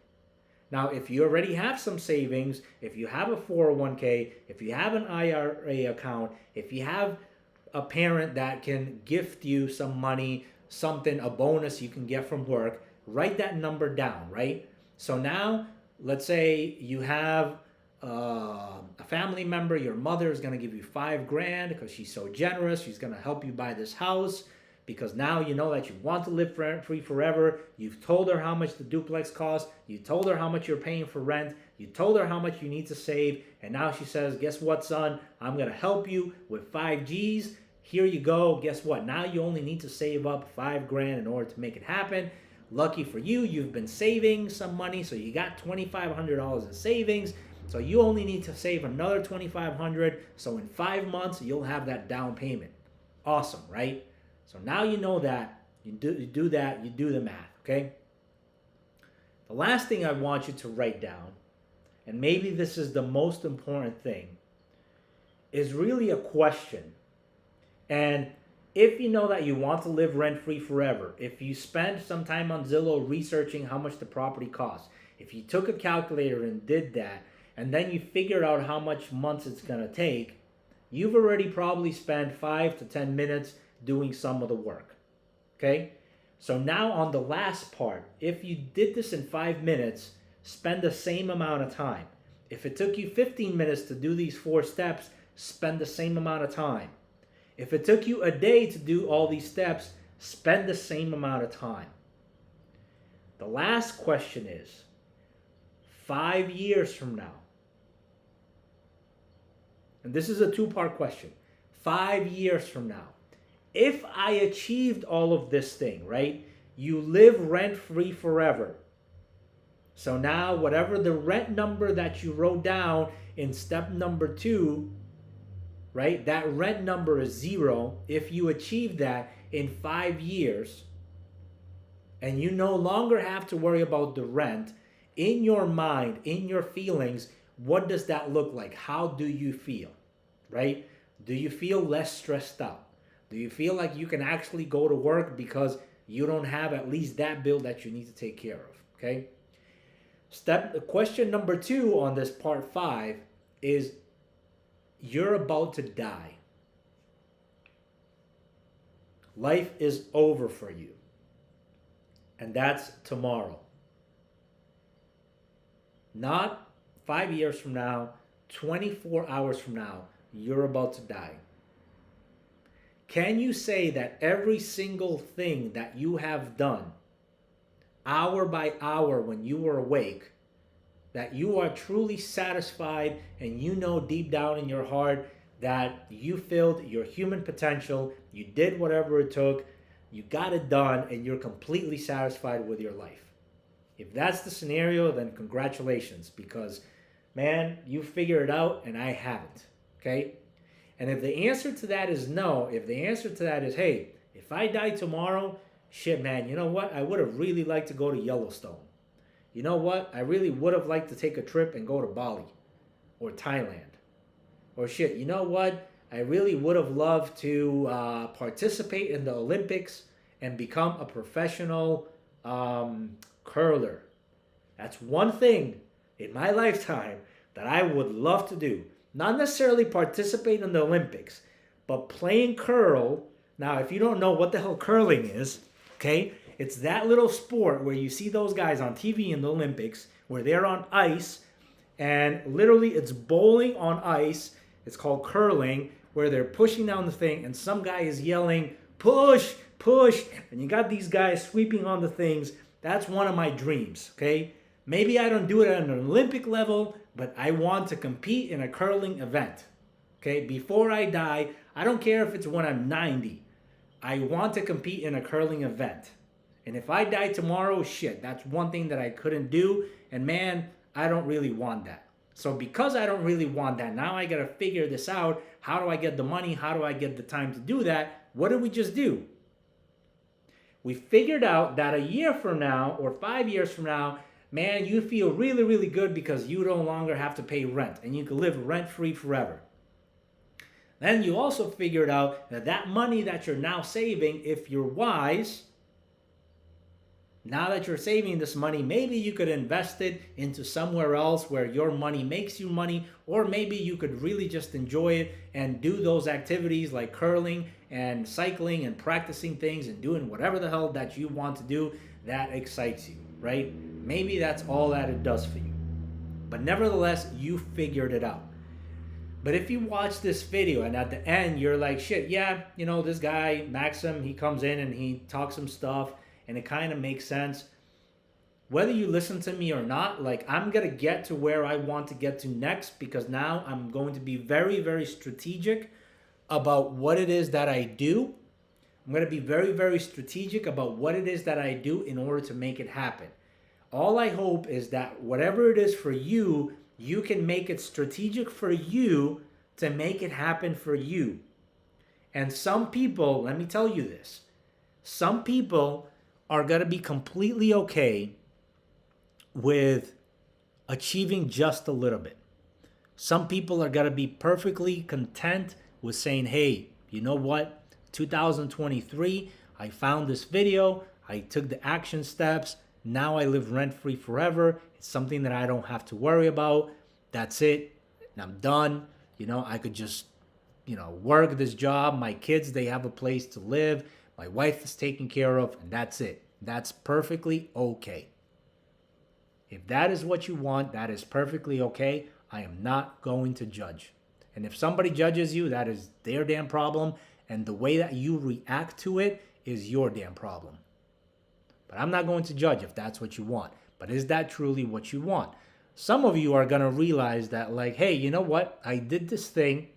Now, if you already have some savings, if you have a 401k, if you have an IRA account, if you have a parent that can gift you some money, something, a bonus you can get from work, write that number down, right? So now, let's say you have a family member, your mother is going to give you $5,000 because she's so generous. She's going to help you buy this house because now you know that you want to live rent-free forever. You've told her how much the duplex costs. You told her how much you're paying for rent. You told her how much you need to save. And now she says, guess what, son? I'm going to help you with 5 Gs. Here you go. Guess what? Now you only need to save up $5,000 in order to make it happen. Lucky for you, you've been saving some money, so you got $2,500 in savings. So you only need to save another $2,500. So in 5 months, you'll have that down payment. Awesome, right? So now you know that. You do that. You do the math, okay? The last thing I want you to write down, and maybe this is the most important thing, is really a question. And if you know that you want to live rent-free forever, if you spend some time on Zillow researching how much the property costs, if you took a calculator and did that, and then you figured out how much months it's going to take, you've already probably spent 5 to 10 minutes doing some of the work. Okay? So now on the last part, if you did this in 5 minutes, spend the same amount of time. If it took you 15 minutes to do these 4 steps, spend the same amount of time. If it took you a day to do all these steps, spend the same amount of time. The last question is, 5 years from now, and this is a 2-part question, 5 years from now, if I achieved all of this thing, right? You live rent-free forever. So now whatever the rent number that you wrote down in step number 2, right? That rent number is 0. If you achieve that in 5 years, and you no longer have to worry about the rent, in your mind, in your feelings, what does that look like? How do you feel, right? Do you feel less stressed out? Do you feel like you can actually go to work because you don't have at least that bill that you need to take care of, okay? Question number 2 on this part 5 is, you're about to die. Life is over for you. And that's tomorrow. Not 5 years from now, 24 hours from now, you're about to die. Can you say that every single thing that you have done, hour by hour when you were awake, that you are truly satisfied and you know deep down in your heart that you filled your human potential, you did whatever it took, you got it done, and you're completely satisfied with your life? If that's the scenario, then congratulations, because man, you figured it out and I haven't. Okay? And if the answer to that is no, if the answer to that is, hey, if I die tomorrow, shit, man, you know what? I would have really liked to go to Yellowstone. You know what? I really would have liked to take a trip and go to Bali or Thailand. Or shit, you know what? I really would have loved to participate in the Olympics and become a professional curler. That's one thing in my lifetime that I would love to do. Not necessarily participate in the Olympics, but playing curl. Now, if you don't know what the hell curling is, okay, it's that little sport where you see those guys on TV in the Olympics where they're on ice, and literally it's bowling on ice. It's called curling, where they're pushing down the thing and some guy is yelling, push, push, and you got these guys sweeping on the things. That's one of my dreams, okay? Maybe I don't do it at an Olympic level, but I want to compete in a curling event, okay? Before I die, I don't care if it's when I'm 90. I want to compete in a curling event. And if I die tomorrow, shit, that's one thing that I couldn't do. And man, I don't really want that. So because I don't really want that, now I got to figure this out. How do I get the money? How do I get the time to do that? What did we just do? We figured out that a year from now or 5 years from now, man, you feel really, really good because you no longer have to pay rent and you can live rent-free forever. Then you also figured out that that money that you're now saving, if you're wise, now that you're saving this money, maybe you could invest it into somewhere else where your money makes you money, or maybe you could really just enjoy it and do those activities like curling and cycling and practicing things and doing whatever the hell that you want to do that excites you, right? Maybe that's all that it does for you. But nevertheless, you figured it out. But if you watch this video and at the end you're like, shit, yeah, you know, this guy, Maxim, he comes in and he talks some stuff and it kind of makes sense. Whether you listen to me or not, like, I'm going to get to where I want to get to next, because now I'm going to be very, very strategic about what it is that I do. I'm going to be very, very strategic about what it is that I do in order to make it happen. All I hope is that whatever it is for you, you can make it strategic for you to make it happen for you. And some people, let me tell you this, some people are going to be completely okay with achieving just a little bit. Some people are going to be perfectly content with saying, hey, you know what? 2023, I found this video. I took the action steps. Now I live rent-free forever. It's something that I don't have to worry about. That's it. And I'm done. You know, I could just, work this job. My kids, they have a place to live. My wife is taken care of, and that's it. That's perfectly okay. If that is what you want, that is perfectly okay. I am not going to judge. And if somebody judges you, that is their damn problem. And the way that you react to it is your damn problem. But I'm not going to judge if that's what you want. But is that truly what you want? Some of you are going to realize that, like, hey, you know what? I did this thing.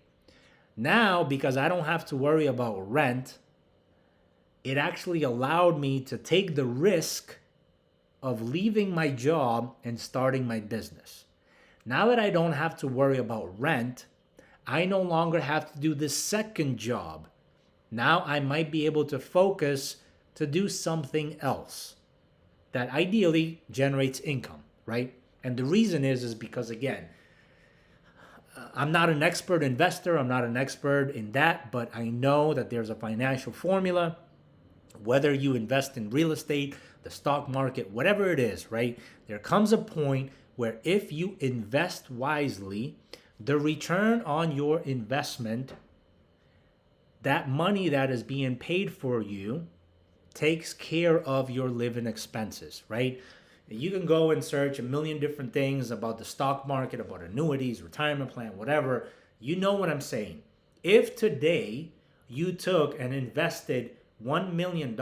Now, because I don't have to worry about rent, it actually allowed me to take the risk of leaving my job and starting my business. Now that I don't have to worry about rent, I no longer have to do this second job. Now I might be able to focus to do something else that ideally generates income, right? And the reason is because, again, I'm not an expert investor. I'm not an expert in that, but I know that there's a financial formula. Whether you invest in real estate, the stock market, whatever it is, right? There comes a point where if you invest wisely, the return on your investment, that money that is being paid for you, takes care of your living expenses, right? You can go and search a million different things about the stock market, about annuities, retirement plan, whatever. You know what I'm saying. If today you took and invested $1 million,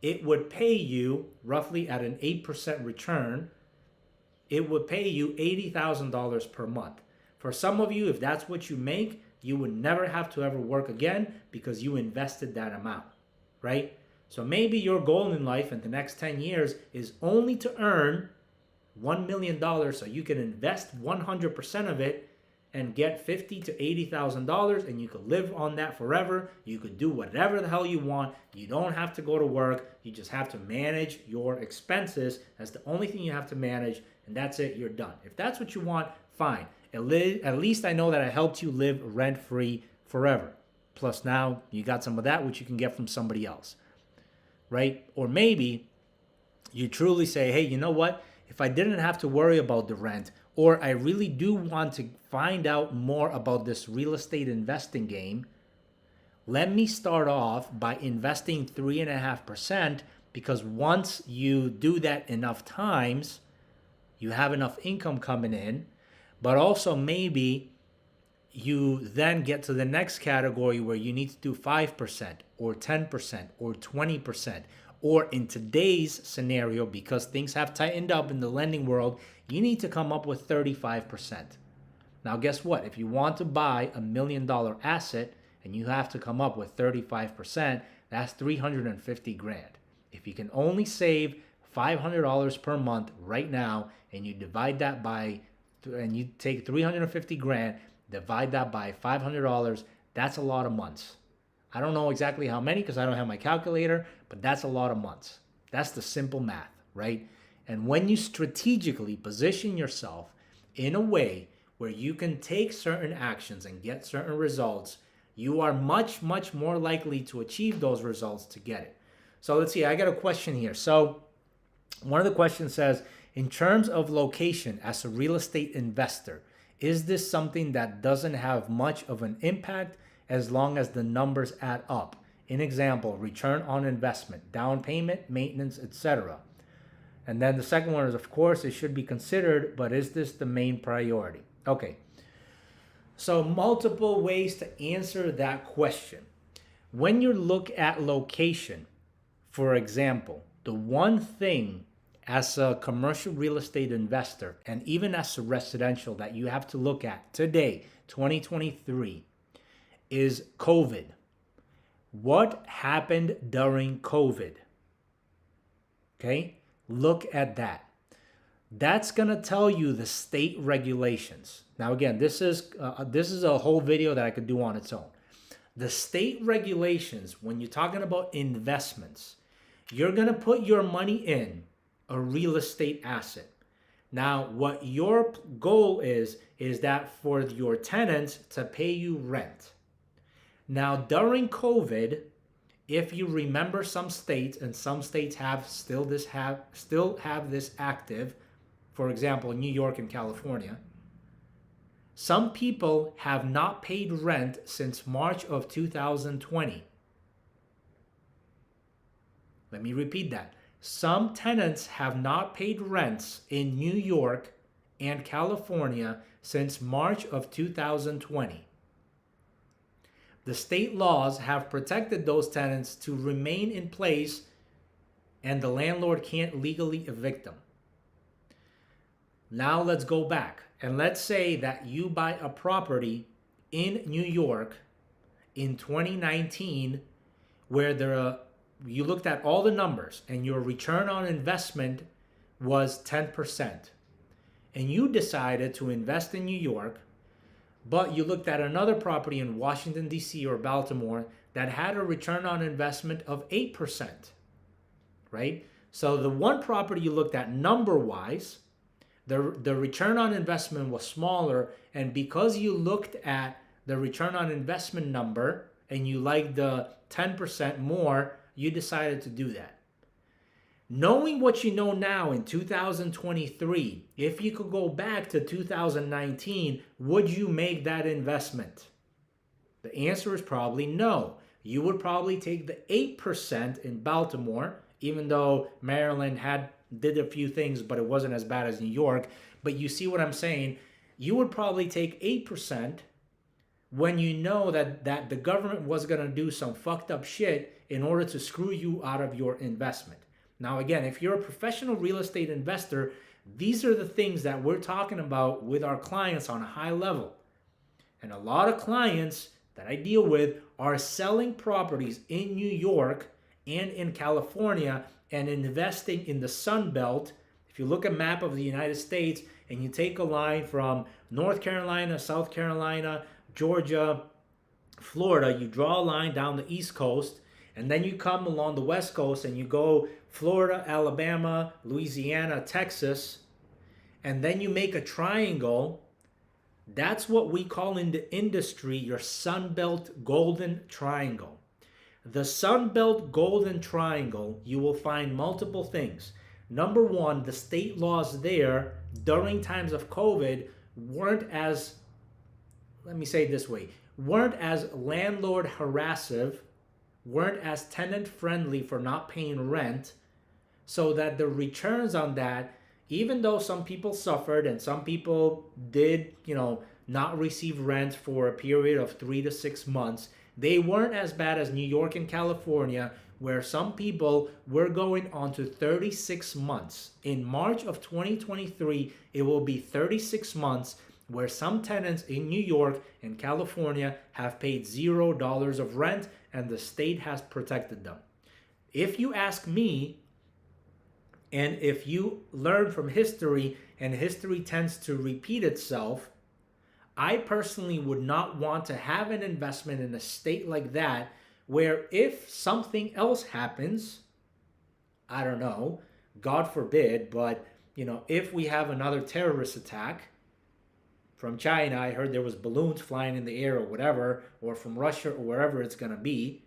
it would pay you roughly at an 8% return. It would pay you $80,000 per month. For some of you, if that's what you make, you would never have to ever work again because you invested that amount, right? So maybe your goal in life in the next 10 years is only to earn $1 million so you can invest 100% of it and get $50,000 to $80,000, and you could live on that forever. You could do whatever the hell you want. You don't have to go to work. You just have to manage your expenses. That's the only thing you have to manage, and that's it. You're done. If that's what you want, fine. At least I know that I helped you live rent-free forever. Plus now you got some of that which you can get from somebody else, right? Or maybe you truly say, hey, you know what? If I didn't have to worry about the rent, or I really do want to find out more about this real estate investing game, let me start off by investing 3.5%, because once you do that enough times, you have enough income coming in. But also maybe you then get to the next category where you need to do 5% or 10% or 20%. Or in today's scenario, because things have tightened up in the lending world, you need to come up with 35%. Now, guess what? If you want to buy $1 million asset and you have to come up with 35%, that's $350,000. If you can only save $500 per month right now, and you divide that by, and you take $350,000, divide that by $500, that's a lot of months. I don't know exactly how many because I don't have my calculator, but that's a lot of months. That's the simple math, right? And when you strategically position yourself in a way where you can take certain actions and get certain results, you are much, much more likely to achieve those results to get it. So let's see, I got a question here. So one of the questions says, in terms of location as a real estate investor, is this something that doesn't have much of an impact as long as the numbers add up? In example, return on investment, down payment, maintenance, etc. And then the second one is, of course, it should be considered, but is this the main priority? Okay, so multiple ways to answer that question. When you look at location, for example, the one thing as a commercial real estate investor, and even as a residential, that you have to look at today, 2023, is COVID. What happened during COVID? Okay, look at that. That's gonna tell you the state regulations. Now again, this is a whole video that I could do on its own. The state regulations, when you're talking about investments, you're gonna put your money in a real estate asset. Now, what your goal is that for your tenants to pay you rent. Now, during COVID, if you remember some states, and some states still have this active, for example, New York and California, some people have not paid rent since March of 2020. Let me repeat that. Some tenants have not paid rents in New York and California since March of 2020. The state laws have protected those tenants to remain in place, and the landlord can't legally evict them. Now let's go back, and let's say that you buy a property in New York in 2019 where you looked at all the numbers and your return on investment was 10%. And you decided to invest in New York, but you looked at another property in Washington, D.C. or Baltimore that had a return on investment of 8%, right? So the one property you looked at number-wise, the return on investment was smaller, and because you looked at the return on investment number and you liked the 10% more, you decided to do that. Knowing what you know now in 2023, if you could go back to 2019, would you make that investment? The answer is probably no. You would probably take the 8% in Baltimore, even though Maryland did a few things, but it wasn't as bad as New York. But you see what I'm saying? You would probably take 8% when you know that the government was going to do some fucked up shit in order to screw you out of your investment. Now, again, if you're a professional real estate investor, these are the things that we're talking about with our clients on a high level. And a lot of clients that I deal with are selling properties in New York and in California and investing in the Sun Belt. If you look at a map of the United States and you take a line from North Carolina, South Carolina, Georgia, Florida, you draw a line down the East Coast, and then you come along the West Coast and you go Florida, Alabama, Louisiana, Texas, and then you make a triangle. That's what we call in the industry your Sunbelt Golden Triangle. The Sunbelt Golden Triangle, you will find multiple things. Number one, the state laws there during times of COVID weren't as, let me say it this way, weren't as landlord harassive, weren't as tenant friendly for not paying rent, so that the returns on that, even though some people suffered and some people did, not receive rent for a period of 3 to 6 months, they weren't as bad as New York and California, where some people were going on to 36 months. In March of 2023, it will be 36 months where some tenants in New York and California have paid $0 of rent and the state has protected them. If you ask me, and if you learn from history, and history tends to repeat itself, I personally would not want to have an investment in a state like that, where if something else happens, I don't know, God forbid, but if we have another terrorist attack from China, I heard there was balloons flying in the air or whatever, or from Russia or wherever it's going to be,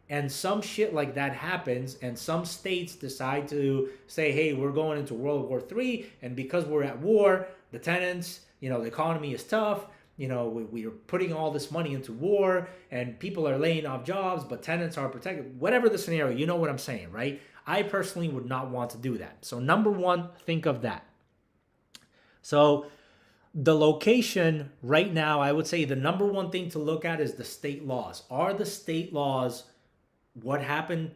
and some shit like that happens, and some states decide to say, hey, we're going into World War III, and because we're at war, the tenants, the economy is tough, we're putting all this money into war, and people are laying off jobs, but tenants are protected. Whatever the scenario, you know what I'm saying, right? I personally would not want to do that. So number one, think of that. So the location right now, I would say the number one thing to look at is the state laws. Are the state laws, what happened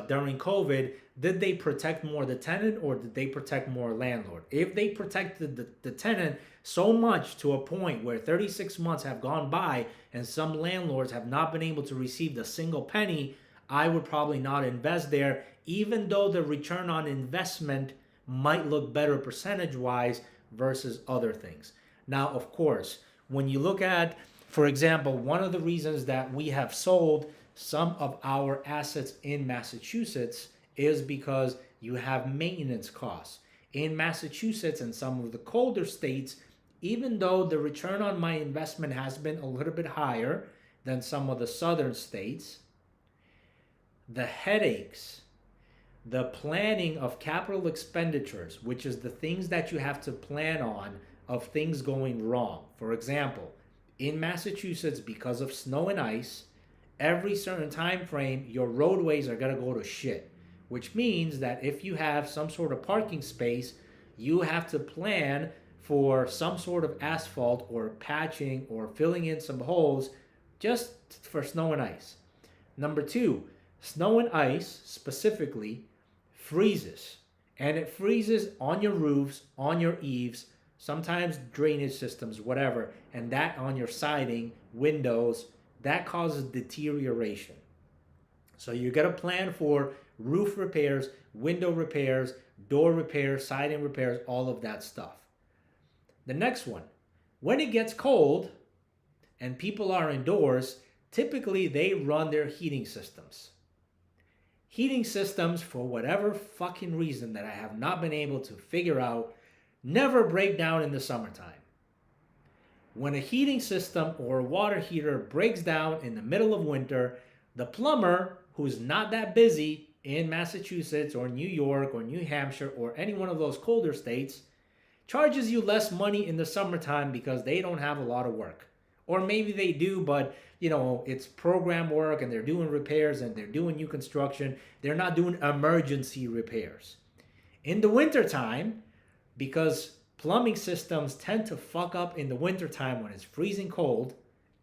during COVID, did they protect more the tenant or did they protect more landlord? If they protected the tenant so much to a point where 36 months have gone by and some landlords have not been able to receive the single penny, I would probably not invest there, even though the return on investment might look better percentage-wise versus other things. Now, of course, when you look at, for example, one of the reasons that we have sold some of our assets in Massachusetts is because you have maintenance costs. In Massachusetts and some of the colder states, even though the return on my investment has been a little bit higher than some of the southern states, the headaches, the planning of capital expenditures, which is the things that you have to plan on of things going wrong. For example, in Massachusetts, because of snow and ice, every certain time frame, your roadways are going to go to shit, which means that if you have some sort of parking space, you have to plan for some sort of asphalt or patching or filling in some holes just for snow and ice. Number two, snow and ice specifically freezes, and it freezes on your roofs, on your eaves, sometimes drainage systems, whatever, and that on your siding, windows, that causes deterioration. So you got to plan for roof repairs, window repairs, door repairs, siding repairs, all of that stuff. The next one, when it gets cold and people are indoors, typically they run their heating systems. Heating systems, for whatever fucking reason that I have not been able to figure out, never break down in the summertime. When a heating system or a water heater breaks down in the middle of winter, the plumber, who's not that busy in Massachusetts or New York or New Hampshire or any one of those colder states, charges you less money in the summertime because they don't have a lot of work. Or maybe they do, but it's program work and they're doing repairs and they're doing new construction. They're not doing emergency repairs. In the wintertime, because plumbing systems tend to fuck up in the wintertime when it's freezing cold,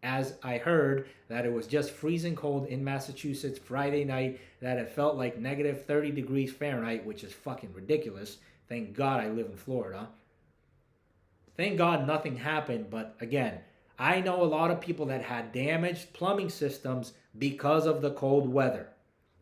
as I heard that it was just freezing cold in Massachusetts Friday night, that it felt like negative 30 degrees Fahrenheit, which is fucking ridiculous. Thank God I live in Florida. Thank God nothing happened, but again, I know a lot of people that had damaged plumbing systems because of the cold weather.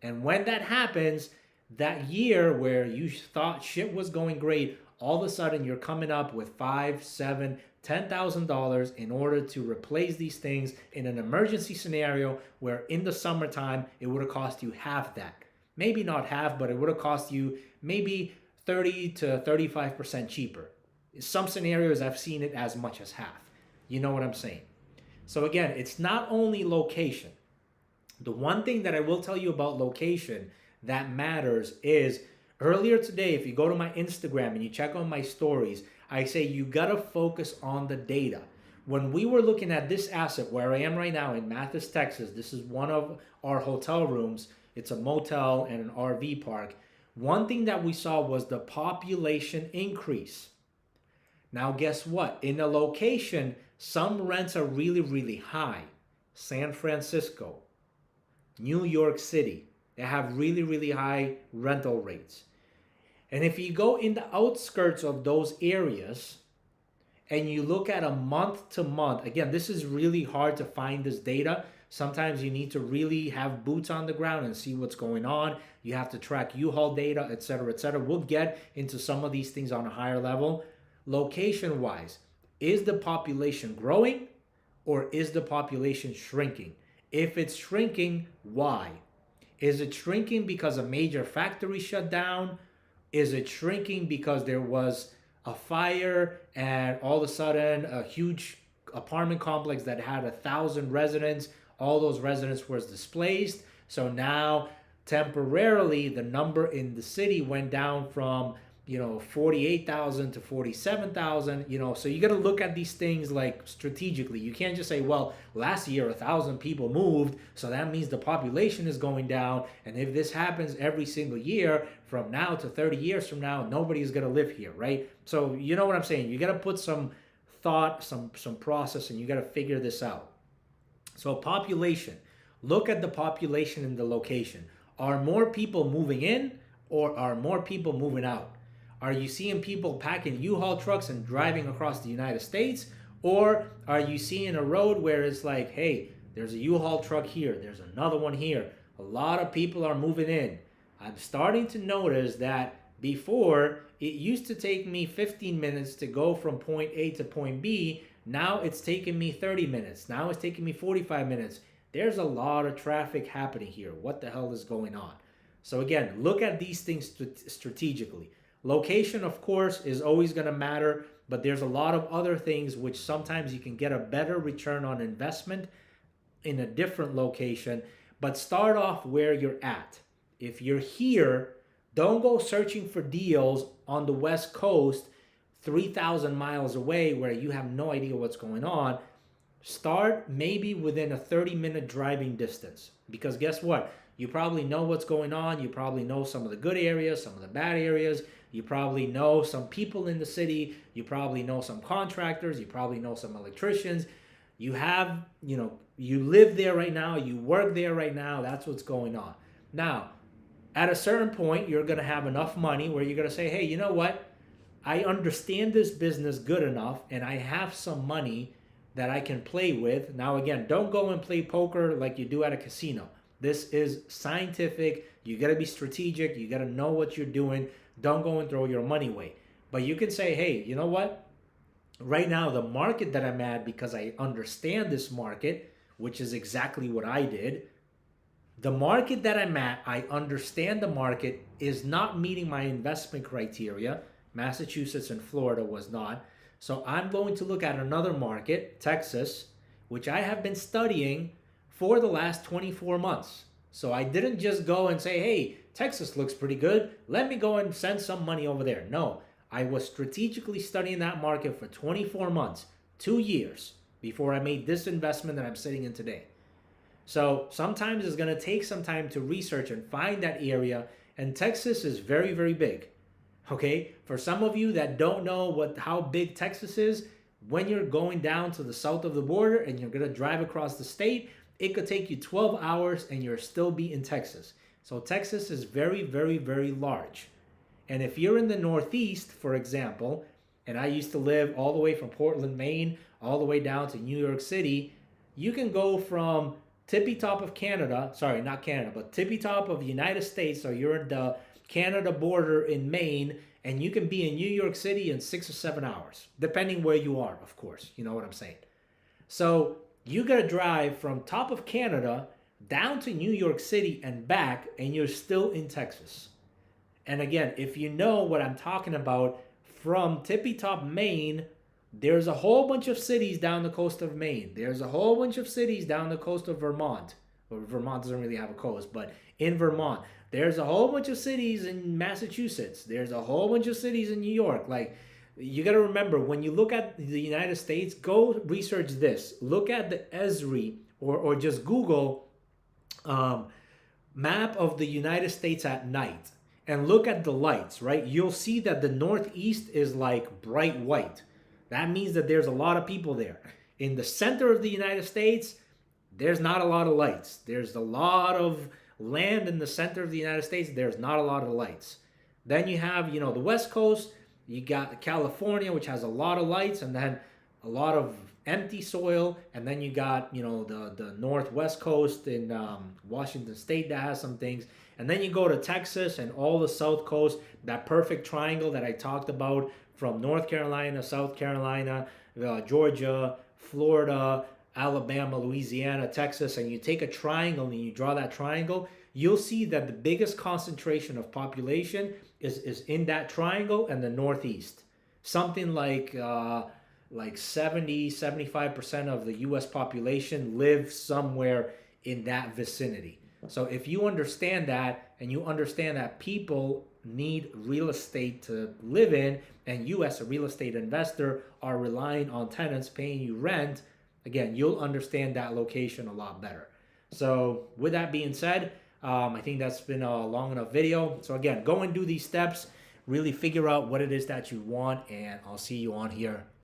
And when that happens, that year where you thought shit was going great, all of a sudden you're coming up with $5, $7, $10,000 in order to replace these things in an emergency scenario where in the summertime it would have cost you half that. Maybe not half, but it would have cost you maybe 30 to 35% cheaper. In some scenarios, I've seen it as much as half. You know what I'm saying? So again, it's not only location. The one thing that I will tell you about location that matters is earlier today, if you go to my Instagram and you check on my stories, I say you gotta focus on the data. When we were looking at this asset where I am right now in Mathis, Texas, this is one of our hotel rooms. It's a motel and an RV park. One thing that we saw was the population increase. Now, guess what? In a location, some rents are really, really high. San Francisco, New York City, they have really, really high rental rates. And if you go in the outskirts of those areas and you look at a month to month, again, this is really hard to find this data. Sometimes you need to really have boots on the ground and see what's going on. You have to track U-Haul data, et cetera, et cetera. We'll get into some of these things on a higher level. Location-wise, is the population growing or is the population shrinking? If it's shrinking, why? Is it shrinking because a major factory shut down? Is it shrinking because there was a fire and all of a sudden a huge apartment complex that had 1,000 residents, all those residents were displaced? So now temporarily the number in the city went down from 48,000 to 47,000, so you got to look at these things like strategically. You can't just say, well, last year 1,000 people moved, so that means the population is going down. And if this happens every single year from now to 30 years from now, nobody's going to live here, right? So you know what I'm saying? You got to put some thought, some process, and you got to figure this out. So population, look at the population in the location. Are more people moving in or are more people moving out? Are you seeing people packing U-Haul trucks and driving across the United States? Or are you seeing a road where it's like, hey, there's a U-Haul truck here, there's another one here. A lot of people are moving in. I'm starting to notice that before, it used to take me 15 minutes to go from point A to point B. Now it's taking me 30 minutes. Now it's taking me 45 minutes. There's a lot of traffic happening here. What the hell is going on? So again, look at these things strategically. Location, of course, is always going to matter, but there's a lot of other things which sometimes you can get a better return on investment in a different location, but start off where you're at. If you're here, don't go searching for deals on the West Coast 3,000 miles away where you have no idea what's going on. Start maybe within a 30-minute driving distance, because guess what? You probably know what's going on. You probably know some of the good areas, some of the bad areas. You probably know some people in the city. You probably know some contractors. You probably know some electricians. You have, you live there right now. You work there right now. That's what's going on. Now, at a certain point, you're going to have enough money where you're going to say, hey, you know what? I understand this business good enough and I have some money that I can play with. Now, again, don't go and play poker like you do at a casino. This is scientific. You got to be strategic. You got to know what you're doing. Don't go and throw your money away. But you can say, hey, you know what? Right now, the market that I'm at, because I understand this market, which is exactly what I did. The market that I'm at, I understand the market is not meeting my investment criteria. Massachusetts and Florida was not. So I'm going to look at another market, Texas, which I have been studying for the last 24 months. So I didn't just go and say, hey, Texas looks pretty good. Let me go and send some money over there. No, I was strategically studying that market for 24 months, 2 years, before I made this investment that I'm sitting in today. So sometimes it's going to take some time to research and find that area. And Texas is very, very big. Okay, for some of you that don't know how big Texas is, when you're going down to the south of the border and you're gonna drive across the state, it could take you 12 hours and you'll still be in Texas. So Texas is very, very, very large. And if you're in the Northeast, for example, and I used to live all the way from Portland, Maine, all the way down to New York City, you can go from tippy top of Canada, sorry, not Canada, but tippy top of the United States, so you're at the Canada border in Maine, and you can be in New York City in 6 or 7 hours, depending where you are, of course. You know what I'm saying? So you got to drive from top of Canada down to New York City and back, and you're still in Texas. And again, if you know what I'm talking about, from tippy top Maine, there's a whole bunch of cities down the coast of Maine. There's a whole bunch of cities down the coast of Vermont. Well, Vermont doesn't really have a coast, but in Vermont. There's a whole bunch of cities in Massachusetts. There's a whole bunch of cities in New York. Like, you got to remember, when you look at the United States, go research this. Look at the Esri, or just Google map of the United States at night. And look at the lights, right? You'll see that the Northeast is like bright white. That means that there's a lot of people there. In the center of the United States, there's not a lot of lights. There's a lot of land in the center of the United States. There's not a lot of lights. Then you have, the West Coast. You got California, which has a lot of lights, and then a lot of empty soil. And then you got, the Northwest Coast in Washington State that has some things. And then you go to Texas and all the South Coast, that perfect triangle that I talked about from North Carolina, South Carolina, Georgia, Florida, Alabama, Louisiana, Texas, and you take a triangle and you draw that triangle, you'll see that the biggest concentration of population is in that triangle and the Northeast. Something like 70-75% of the U.S. population live somewhere in that vicinity. So if you understand that, and you understand that people need real estate to live in, and you as a real estate investor are relying on tenants paying you rent, again, you'll understand that location a lot better. So with that being said, I think that's been a long enough video. So again, go and do these steps, really figure out what it is that you want, and I'll see you on here